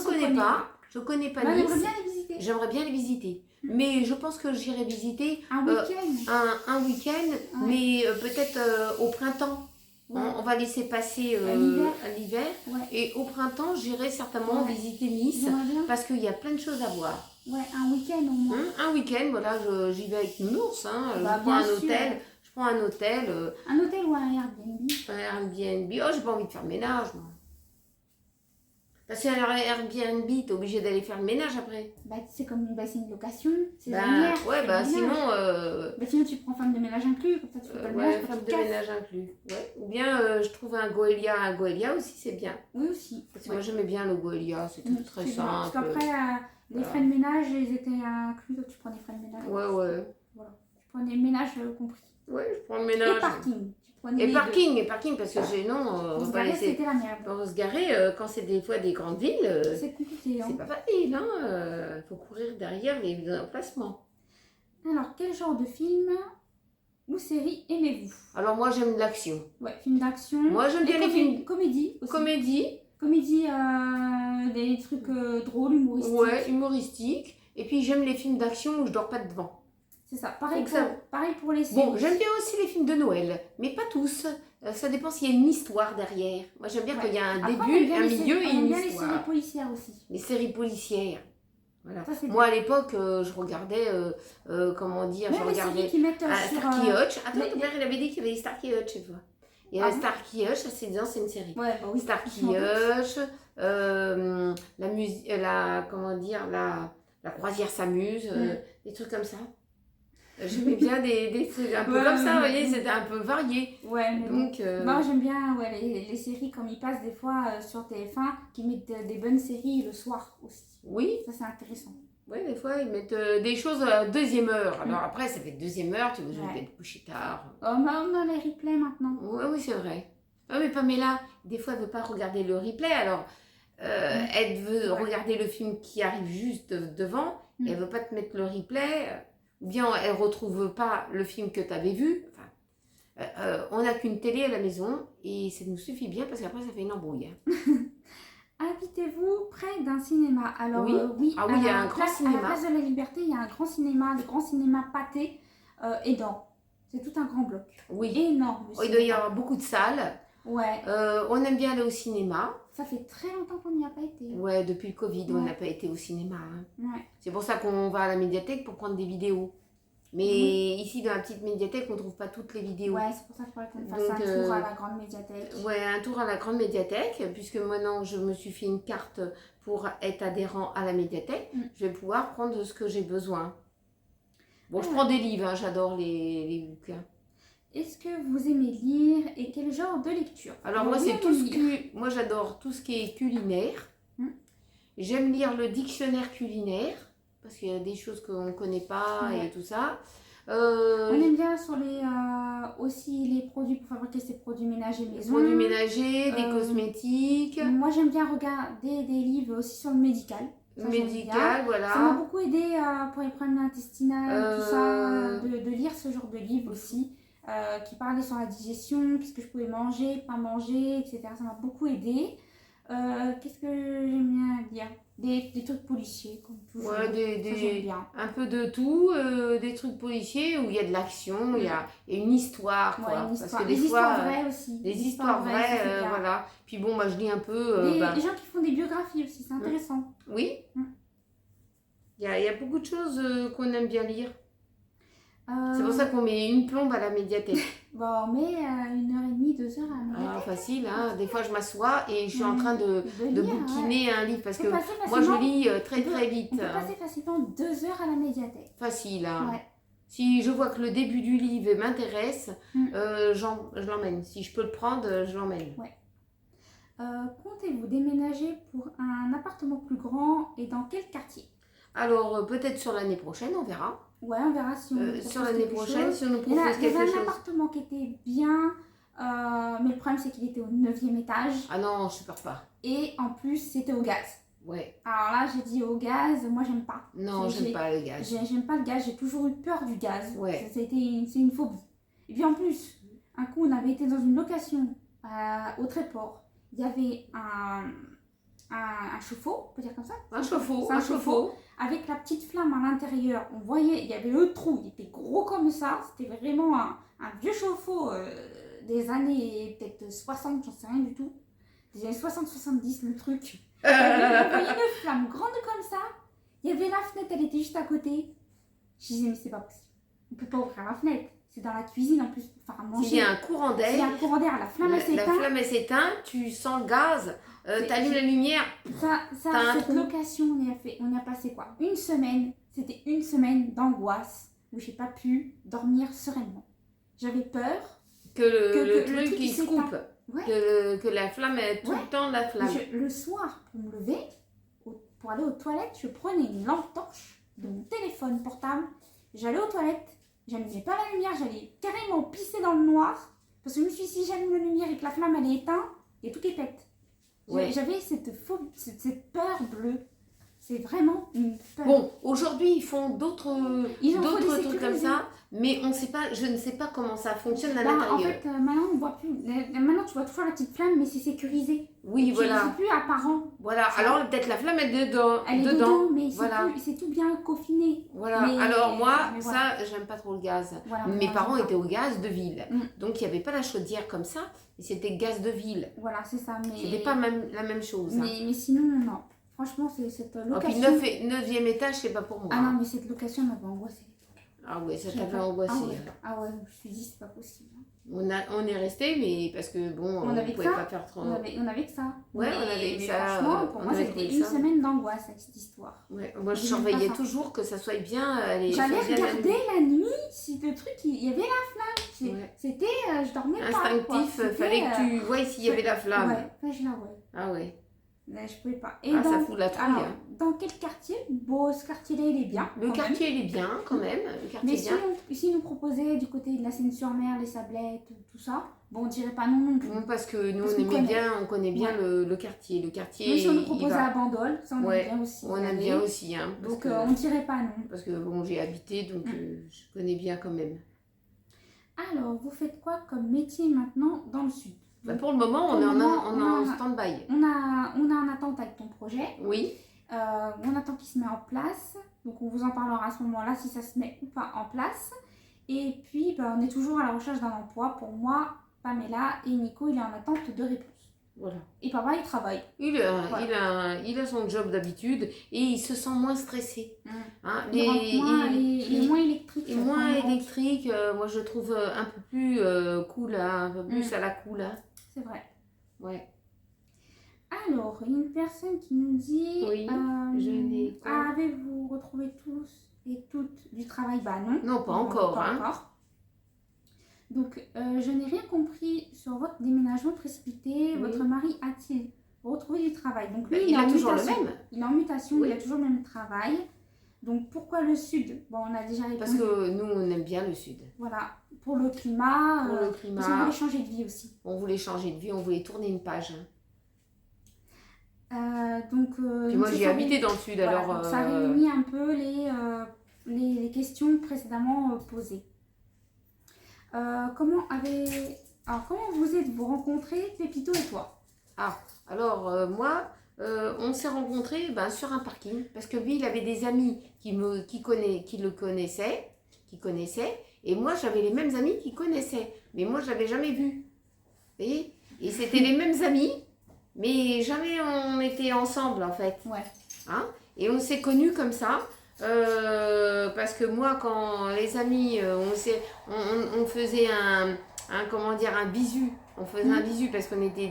connais pas Nice. J'aimerais bien les visiter. J'aimerais bien les visiter. Mais je pense que j'irai visiter un week-end. Un week-end, mais peut-être au printemps. Ouais. On va laisser passer à l'hiver. Ouais. Et au printemps, j'irai certainement visiter Nice parce qu'il y a plein de choses à voir. Ouais, un week-end au moins. Un week-end, voilà, j'y vais avec Nounours. Hein, je prends un hôtel. Je prends un hôtel. Un hôtel ou un Airbnb? Un Airbnb. Oh, j'ai pas envie de faire le ménage, moi. Parce qu'à Airbnb, t'es obligé d'aller faire le ménage après. Bah, c'est comme c'est une location, c'est sinon tu prends femme de ménage inclus, comme ça tu fais pas le ménage. Femme de ménage inclus. Ouais. Ou bien je trouve un Goelia aussi, c'est bien. Oui, aussi. Parce que moi j'aimais bien le Goelia, c'était très simple. Parce qu'après, les frais de ménage, ils étaient inclus, donc tu prends des frais de ménage. Ouais. Voilà. Tu prends des ménages compris. Ouais, je prends le ménage. Et parking. Et parking, parce que sinon, on va pas laisser. On se garer quand c'est des fois des grandes villes. C'est compliqué. C'est pas facile, hein. Faut courir derrière les emplacements. Alors, quel genre de film ou série aimez-vous? Alors, moi, j'aime l'action. Ouais, film d'action. Moi, j'aime bien les films. Comédie aussi. Comédie, des trucs drôles, humoristiques. Ouais, humoristiques. Et puis, j'aime les films d'action où je dors pas devant. C'est ça. Pareil pour les séries. Bon, j'aime bien aussi les films de Noël, mais pas tous. Ça dépend s'il y a une histoire derrière. Moi, j'aime bien qu'il y a un début, un milieu et une histoire. J'aime bien les séries policières aussi. Les séries policières. Voilà. Ça, moi, à l'époque, je regardais, je regardais Starkey Hutch. Attends, ton père, il avait dit qu'il y avait Starkey Hutch, tu vois. Il y a Starkey Hutch, c'est une série. Ouais, bah oui. Starkey Hutch, la croisière s'amuse, des trucs comme ça. J'aimais bien des trucs un peu comme ça, vous voyez, c'était un peu varié. Ouais, mais donc, moi j'aime bien les séries comme ils passent des fois sur TF1 qui mettent des bonnes séries le soir aussi. Oui. Ça c'est intéressant. Oui, des fois ils mettent des choses à la deuxième heure. Alors après, ça fait deuxième heure, tu vas te coucher tard. Oh, on a les replays maintenant. Oui, c'est vrai. Ah, mais Pamela, des fois elle ne veut pas regarder le replay, alors elle veut regarder le film qui arrive juste devant, et elle ne veut pas te mettre le replay. Ou bien elle ne retrouve pas le film que tu avais vu. Enfin, on n'a qu'une télé à la maison et ça nous suffit bien parce qu'après ça fait une embrouille. Habitez-vous près d'un cinéma? Alors oui, il y a un grand cinéma. À la place de la Liberté, il y a un grand cinéma, le grand cinéma Pathé, énorme. C'est tout un grand bloc. Oui. Énorme. Il doit y avoir beaucoup de salles. Ouais. On aime bien aller au cinéma. Ça fait très longtemps qu'on n'y a pas été. Ouais, depuis le Covid, on n'a pas été au cinéma. Hein. Ouais. C'est pour ça qu'on va à la médiathèque pour prendre des vidéos. Mais ici, dans la petite médiathèque, on ne trouve pas toutes les vidéos. Ouais, c'est pour ça qu'il faudrait qu'on fasse Donc, un tour à la grande médiathèque. Ouais, un tour à la grande médiathèque, puisque maintenant, je me suis fait une carte pour être adhérent à la médiathèque. Je vais pouvoir prendre ce que j'ai besoin. Bon, je prends des livres, hein, j'adore les bouquins. Est-ce que vous aimez lire et quel genre de lecture? Alors moi, c'est tout ce que... Moi, j'adore tout ce qui est culinaire. J'aime lire le dictionnaire culinaire, parce qu'il y a des choses qu'on ne connaît pas et tout ça. On aime bien sur aussi les produits pour fabriquer ces produits ménagers maison. Produits ménagers, des cosmétiques. Moi, j'aime bien regarder des livres aussi sur le médical. Médical, voilà. Ça m'a beaucoup aidé pour les problèmes intestinaux, tout ça, de lire ce genre de livre aussi, qui parlait sur la digestion, qu'est-ce que je pouvais manger, pas manger, etc. Ça m'a beaucoup aidé. Qu'est-ce que j'aime bien lire? Des trucs policiers, comme toujours. Ouais, j'aime bien. Un peu de tout, des trucs policiers où il y a de l'action, il y a une histoire, quoi. Ouais, une histoire. Parce que des histoires fois, vraies aussi. Des histoires vraies, voilà. Puis bon, moi je lis un peu... des gens qui font des biographies aussi, c'est intéressant. Oui. Il y a beaucoup de choses qu'on aime bien lire. C'est pour ça qu'on met une plombe à la médiathèque. Bon, on met 1h30, 2 heures à la médiathèque. Ah, facile, hein. Des fois je m'assois et je suis en train de bouquiner un livre parce que moi je lis très vite. On peut passer facilement 2 heures à la médiathèque. Facile, hein. Ouais. Si je vois que le début du livre m'intéresse, je l'emmène. Si je peux le prendre, je l'emmène. Ouais. Comptez-vous déménager pour un appartement plus grand et dans quel quartier? Alors, peut-être sur l'année prochaine, on verra. Ouais, on verra si on sur l'année prochaine, si on nous il y propose quelque chose. avait un appartement qui était bien, mais le problème c'est qu'il était au 9e étage. Ah non, je supporte pas. Et en plus, c'était au gaz. Ouais. Alors là, j'ai dit au gaz, moi j'aime pas. Non, j'aime pas le gaz. J'aime pas le gaz, j'ai toujours eu peur du gaz. Ouais. C'est une phobie. Et puis en plus, un coup, on avait été dans une location au Tréport. Il y avait un chauffe-eau, on peut dire comme ça? Un chauffe-eau. Avec la petite flamme à l'intérieur. On voyait, il y avait le trou, il était gros comme ça. C'était vraiment un vieux chauffe-eau des années peut-être 60, j'en sais rien du tout. Des années 60-70, le truc. On voyait une flamme grande comme ça. Il y avait la fenêtre, elle était juste à côté. Je disais, mais c'est pas possible. On peut pas ouvrir la fenêtre. C'est dans la cuisine en plus pour faire à manger. S'il y a un courant d'air, la flamme elle s'éteint. La flamme elle s'éteint, tu sens le gaz, t'allumes la lumière. Cette location, on y a passé quoi? Une semaine. C'était une semaine d'angoisse où j'ai pas pu dormir sereinement. J'avais peur que le truc il se coupe. Ouais. Que la flamme est tout le temps la flamme. Le soir, pour me lever, pour aller aux toilettes, je prenais une lampe torche de mon téléphone portable. J'allais aux toilettes, j'allumais pas la lumière, j'allais carrément pisser dans le noir. Parce que je me suis dit, si j'allume la lumière et que la flamme elle est éteinte, il y a tout qui pète. Ouais. J'avais cette peur bleue. C'est vraiment une peur. Bon, aujourd'hui, ils font d'autres trucs comme ça, mais on sait pas, je ne sais pas comment ça fonctionne à l'intérieur. En fait, maintenant, on voit plus. Maintenant, tu vois toujours la petite flamme, mais c'est sécurisé. Oui, voilà. C'est plus apparent. Voilà, alors peut-être la flamme est dedans. Elle est dedans, mais voilà. c'est tout bien coffiné. Voilà, alors moi, ça, j'aime pas trop le gaz. Voilà, mes parents étaient au gaz de ville. Donc, il n'y avait pas la chaudière comme ça, mais c'était gaz de ville. Voilà, c'est ça. Mais c'était pas la même chose. Mais sinon, non. Franchement, c'est cette location. Et puis 9e étage, c'est pas pour moi. Ah non, mais cette location m'avait angoissée. Ah ouais, ça t'avait angoissé. Ah ouais, je me suis dit, c'est pas possible. On est resté, mais parce que bon, on pouvait pas faire trop. On avait que ça. Ouais, on avait que ça. Franchement, pour moi, c'était une semaine d'angoisse avec cette histoire. Ouais, moi, je surveillais toujours que ça soit bien. J'allais regarder la nuit si le truc, il y avait la flamme. Ouais. C'était, je dormais pas. Instinctif, fallait que tu voies s'il y avait la flamme. Ouais, je la vois. Ah ouais. Mais je pouvais pas. Et ça fout la trouille. Alors, dans quel quartier? Bon, ce quartier-là, il est bien. Le quartier, il est bien quand même. Mais si nous proposait du côté de la Seine-sur-Mer, les Sablettes, tout ça, bon, on dirait pas non plus. Non, parce que nous, on connaît bien le quartier. Le quartier. Mais si on nous proposait à Bandol, ça on aime bien aussi. On aime bien aussi. Hein, donc on dirait pas non. Parce que bon, j'ai habité, donc je connais bien quand même. Alors, vous faites quoi comme métier maintenant dans le sud? Bah pour le moment, on est en stand-by. On est en attente avec ton projet. Oui. On attend qu'il se met en place. Donc, on vous en parlera à ce moment-là si ça se met ou pas en place. Et puis, on est toujours à la recherche d'un emploi. Pour moi, Pamela et Nico, il est en attente de réponse. Voilà. Et papa, il travaille. Il a son job d'habitude et il se sent moins stressé. Hein, Il est moins électrique. Et moins électrique, moi je trouve un peu plus cool, hein, un peu plus à la cool. Hein. C'est vrai. Ouais. Alors, il y a une personne qui nous dit Oui, je n'ai pas. avez-vous retrouvé tous et toutes du travail? Bah non. Non, pas encore. Pas Hein. encore. Donc, je n'ai rien compris sur votre déménagement précipité. Oui. Votre mari a-t-il retrouvé du travail? Donc, lui, Il a toujours le même. Il est en mutation, Oui. il a toujours le même travail. Donc, pourquoi le sud? Bon, on a déjà répondu. Parce que nous, on aime bien le sud. Voilà, pour le climat. Pour le Parce qu'on climat, voulait changer de vie aussi. on voulait changer de vie, on voulait tourner une page. Hein. Puis moi, j'ai habité dans le sud, voilà, alors... donc ça réunit un peu les questions précédemment posées. Comment vous êtes-vous rencontrés, Pépito et toi? Alors, moi, on s'est rencontrés sur un parking, parce que lui, il avait des amis qui le connaissaient, et moi, j'avais les mêmes amis qui connaissaient, mais moi, je l'avais jamais vu. Vous voyez? Et c'était les mêmes amis, mais jamais on était ensemble, en fait. Ouais. Hein? Et on s'est connus comme ça, parce que moi, quand les amis, on faisait un bisu. On faisait un bisu parce qu'on était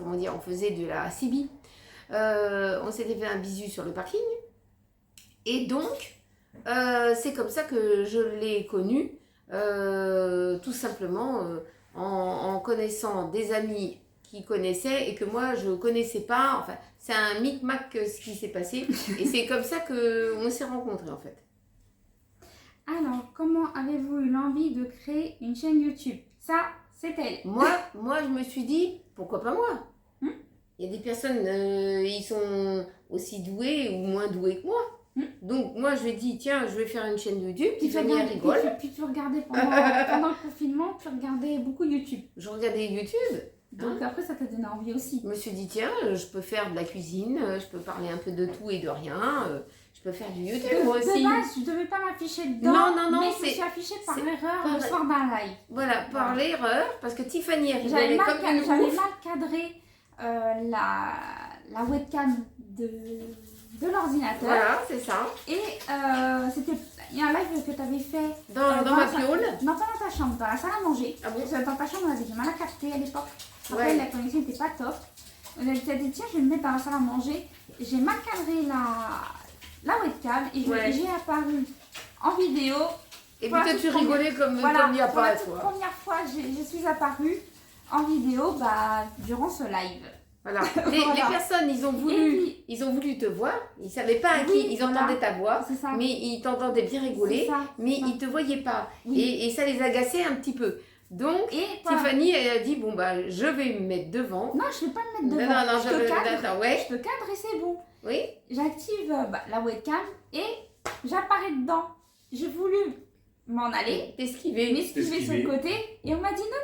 on faisait de la CB. On s'était fait un bisu sur le parking. Et donc, c'est comme ça que je l'ai connu, tout simplement en connaissant des amis qui connaissaient et que moi je connaissais pas. Enfin, c'est un micmac ce qui s'est passé. Et c'est comme ça qu'on s'est rencontrés en fait. Alors, comment avez-vous eu l'envie de créer une chaîne YouTube? Ça, c'est elle. Moi, je me suis dit, pourquoi pas moi? Il y a des personnes, ils sont aussi doués ou moins doués que moi. Donc moi, je lui ai dit, tiens, je vais faire une chaîne YouTube. Tiffany rigole. Puis tu regardais pendant le confinement, tu regardais beaucoup YouTube. Je regardais YouTube. Donc après, ça t'a donné envie aussi. Je me suis dit, tiens, je peux faire de la cuisine, je peux parler un peu de tout et de rien. Je peux faire du YouTube moi aussi. De base, je ne devais pas m'afficher dedans. Non, mais je me suis affichée par erreur le soir d'un live. Voilà, par l'erreur, parce que Tiffany rigolait j'avais comme une mal ouf. cadré la webcam de l'ordinateur. Voilà, c'est ça. Et il y a un live que tu avais fait dans ma piole. Non, pas dans ta chambre, dans la salle à manger. Ah bon? Parce que dans ta chambre, on avait du mal à capter à l'époque. Après, Ouais. la connexion n'était pas top. On a dit, tiens, je vais me mettre dans la salle à manger. J'ai mal cadré la webcam et j'ai apparu en vidéo. Et puis toi, tu rigolais comme il n'y a pas, la première fois, je suis apparue en vidéo durant ce live. Voilà. Les personnes, ils ont voulu te voir. Ils ne savaient pas à qui ils entendaient ta voix, ça. mais ils t'entendaient bien rigoler, mais ils ne te voyaient pas. Oui. Et ça les agaçait un petit peu. Donc, Tiffany, elle a dit, bon, je vais me mettre devant. Non, je ne vais pas me mettre devant. Non, je te cadre et c'est bon. Oui. J'active la webcam et j'apparais dedans. J'ai voulu m'en aller, m'esquiver sur le côté, et on m'a dit non,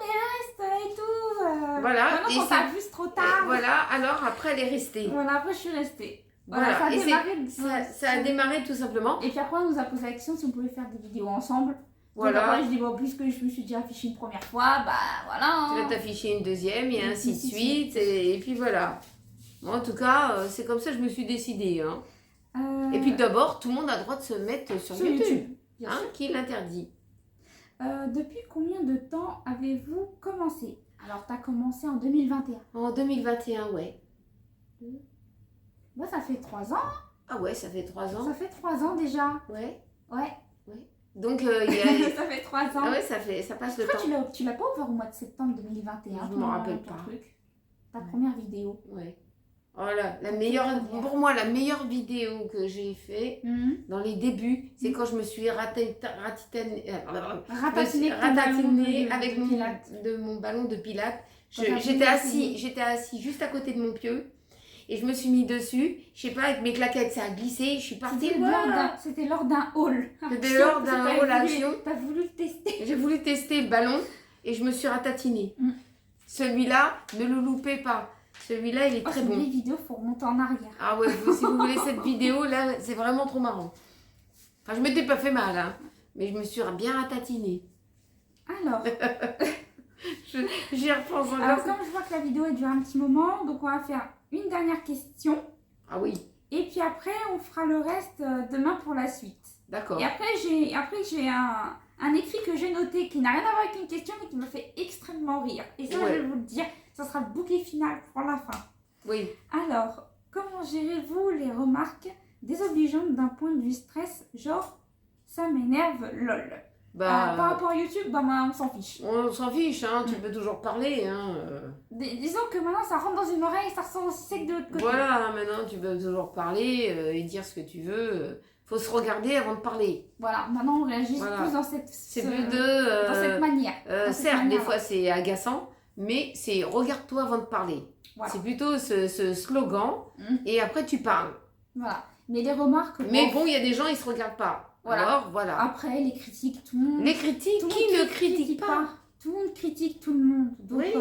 mais reste et tout. Voilà. Maintenant qu'on t'a vu trop tard. Voilà, alors après elle est restée. Voilà, après je suis restée. Voilà, ça a et démarré tout simplement. Et puis après on nous a posé la question si on pouvait faire des vidéos ensemble. Voilà. Donc après je dis puisque je me suis déjà affichée une première fois, voilà. Hein. Tu vas t'afficher une deuxième et ainsi de suite. Et puis voilà. Bon, en tout cas, c'est comme ça que je me suis décidée. Hein. Et puis d'abord, tout le monde a le droit de se mettre sur YouTube. Qui l'interdit. Depuis combien de temps avez-vous commencé? Alors, tu as commencé en 2021. En 2021, ouais. Moi, ça fait 3 ans. Ah ouais, ça fait 3 ans. Ça fait 3 ans déjà. Ouais. Ouais. Donc, ça fait 3 ans. Ah ouais, ça passe le temps. Tu l'as pas ouvert au mois de septembre 2021. Je me rappelle pas. Ta première vidéo. Ouais. Voilà, pour moi, la meilleure vidéo que j'ai fait dans les débuts, c'est quand je me suis ratatinée avec mon ballon de pilates. J'étais assis juste à côté de mon pieu et je me suis mis dessus. Je sais pas, avec mes claquettes, ça a glissé. Je suis partie. C'était lors d'un haul. C'était lors d'un haul action. T'as voulu tester. J'ai voulu tester le ballon et je me suis ratatinée. Celui-là, ne le loupez pas. Celui-là, il est très bon. Les vidéos, il faut remonter en arrière. Ah ouais, si vous voulez cette vidéo, là, c'est vraiment trop marrant. Enfin, je m'étais pas fait mal, hein, mais je me suis bien ratatinée. Alors, J'y repense encore. Alors, comme je vois que la vidéo elle dure un petit moment, donc on va faire une dernière question. Ah oui, Et puis après, on fera le reste demain pour la suite. d'accord. Et après, j'ai un écrit que j'ai noté qui n'a rien à voir avec une question, mais qui me fait extrêmement rire. Et ça, Ouais. je vais vous le dire, ça sera le bouquet final pour la fin. Oui. Alors, comment gérez-vous les remarques désobligeantes d'un point de vue stress, genre ça m'énerve, lol. Bah, Par rapport à YouTube, bah, on s'en fiche. on s'en fiche, hein, tu peux toujours parler. Hein. Disons que maintenant ça rentre dans une oreille et ça ressort aussi sec de l'autre côté. Voilà, hein, maintenant tu peux toujours parler et dire ce que tu veux. Faut se regarder avant de parler. Voilà, maintenant on réagit Voilà. plus dans cette, C'est plus de... dans cette manière. Dans cette certes, des manière. fois c'est agaçant, mais c'est regarde-toi avant de parler. Voilà. C'est plutôt ce slogan et après tu parles. Voilà. Mais les remarques. Mais bon, il y a des gens, ils se regardent pas. Voilà. Alors, voilà. Après, les critiques, tout le monde. Les critiques, tout le qui monde ne critique pas? Tout le monde critique tout le monde. Donc, Oui.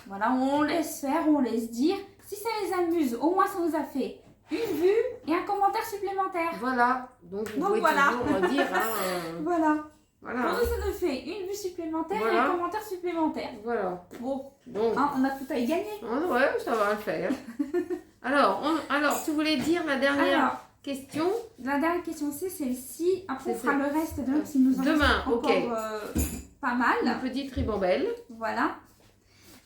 voilà, on laisse faire, on laisse dire. Si ça les amuse, au moins ça nous a fait une vue et un commentaire supplémentaire. Voilà. Donc, vous Donc, pouvez voilà. toujours dire. Hein, Voilà. voilà. Pour nous, ça nous fait une vue supplémentaire et Voilà. un commentaire supplémentaire. Voilà. Bon, Donc, hein, on a tout à y gagner. ouais, ça va le faire. Alors, tu voulais dire la dernière Alors, question? la dernière question, c'est celle-ci. Après, on C'est fera le reste demain, parce qu'il nous en Demain, reste encore ok. pas mal. Une petite ribambelle. Voilà.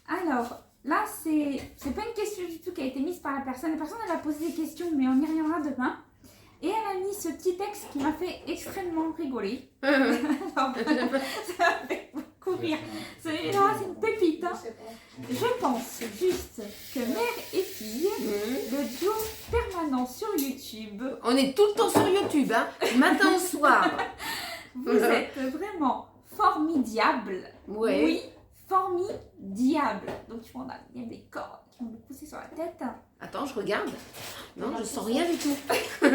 Alors, là, c'est pas une question du tout qui a été mise par la personne. La personne, elle a posé des questions, mais on y reviendra demain. Et elle a mis ce petit texte qui m'a fait extrêmement rigoler. Alors, ça m'a fait beaucoup rire. Celui-là, c'est une pépite. Hein. Je pense juste que mère et fille, le duo permanent sur YouTube, On est tout le temps sur YouTube, hein, matin au soir. vous êtes vraiment formidables. Ouais. Oui, formidable. Donc, tu vois, il y a des cordes qui vont me pousser sur la tête. Attends, je regarde. Non, je sens rien du tout. Le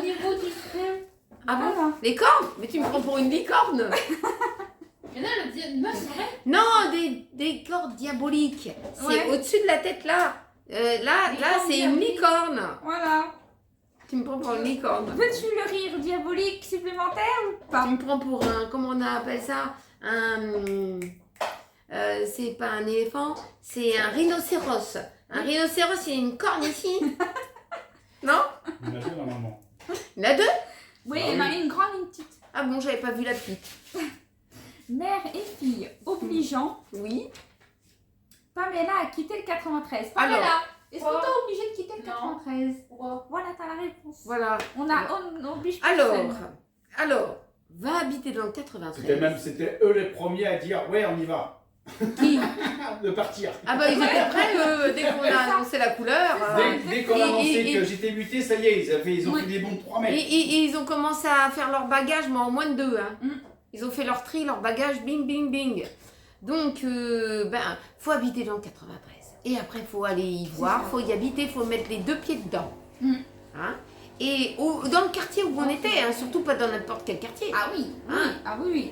niveau discret. Ah bon? Voilà. Les cornes? Mais tu me prends pour une licorne? Il y en a, le meuf, c'est vrai. Non, des cordes diaboliques. C'est Ouais. au-dessus de la tête là. Là, Licorne c'est une diabolique. licorne. Voilà. Tu me prends pour une licorne. Veux-tu le rire diabolique supplémentaire ou pas? Tu me prends pour un, comment on appelle ça? C'est pas un éléphant, c'est un rhinocéros. Un rhinocéros, il a une corne ici. Non? Il y en a deux normalement. Il y en a deux? Oui, Ah il y en a oui. une grande et une petite. Ah bon, j'avais pas vu la petite. Mère et fille obligeant Oui. Pamela a quitté le 93. Alors. Pamela, est-ce qu'on Oh. t'a obligé de quitter le Non. 93? Pourquoi? Voilà, t'as la réponse. Voilà. On oblige Alors, personne. va habiter dans le 93. C'était eux les premiers à dire ouais on y va. Qui? De partir. Ah bah ils étaient prêts dès qu'on a annoncé la couleur. Dès qu'on a annoncé Et- que j'étais muté, ça y est, ils ont Oui. fait des bons de 3 Et, mètres. ils ont commencé à faire leur bagage, mais en moins de 2. Hein. Mm. Ils ont fait leur tri, leur bagage, bing, bing, bing. Donc, faut habiter dans le 93. Et après, faut aller y voir, faut y habiter, faut mettre les 2 pieds dedans. Mm. Hein. Et dans le quartier où on était, hein, surtout pas dans n'importe quel quartier. Ah oui, oui, Hein. ah oui, oui.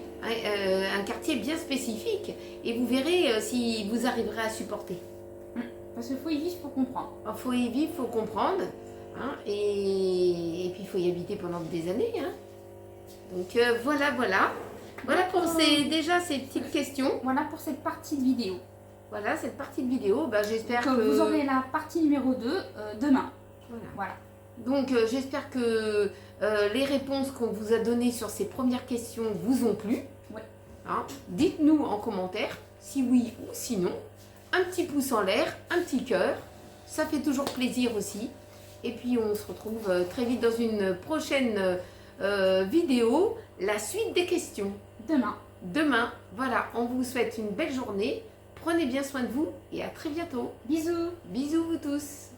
Un quartier bien spécifique. Et vous verrez si vous arriverez à supporter. Parce qu'il faut y vivre pour comprendre. Il faut y vivre, faut comprendre. Hein, et puis il faut y habiter pendant des années. Hein. Donc voilà. Voilà pour déjà ces petites questions. Voilà pour cette partie de vidéo. Voilà cette partie de vidéo. Bah, j'espère Donc, que vous aurez la partie numéro 2 demain. Voilà. Voilà. Donc j'espère que les réponses qu'on vous a données sur ces premières questions vous ont plu. Ouais. Hein, dites-nous en commentaire si oui ou sinon. Un petit pouce en l'air, un petit cœur. Ça fait toujours plaisir aussi. Et puis on se retrouve très vite dans une prochaine vidéo. La suite des questions. Demain. Voilà, on vous souhaite une belle journée. Prenez bien soin de vous et à très bientôt. Bisous. Bisous vous tous.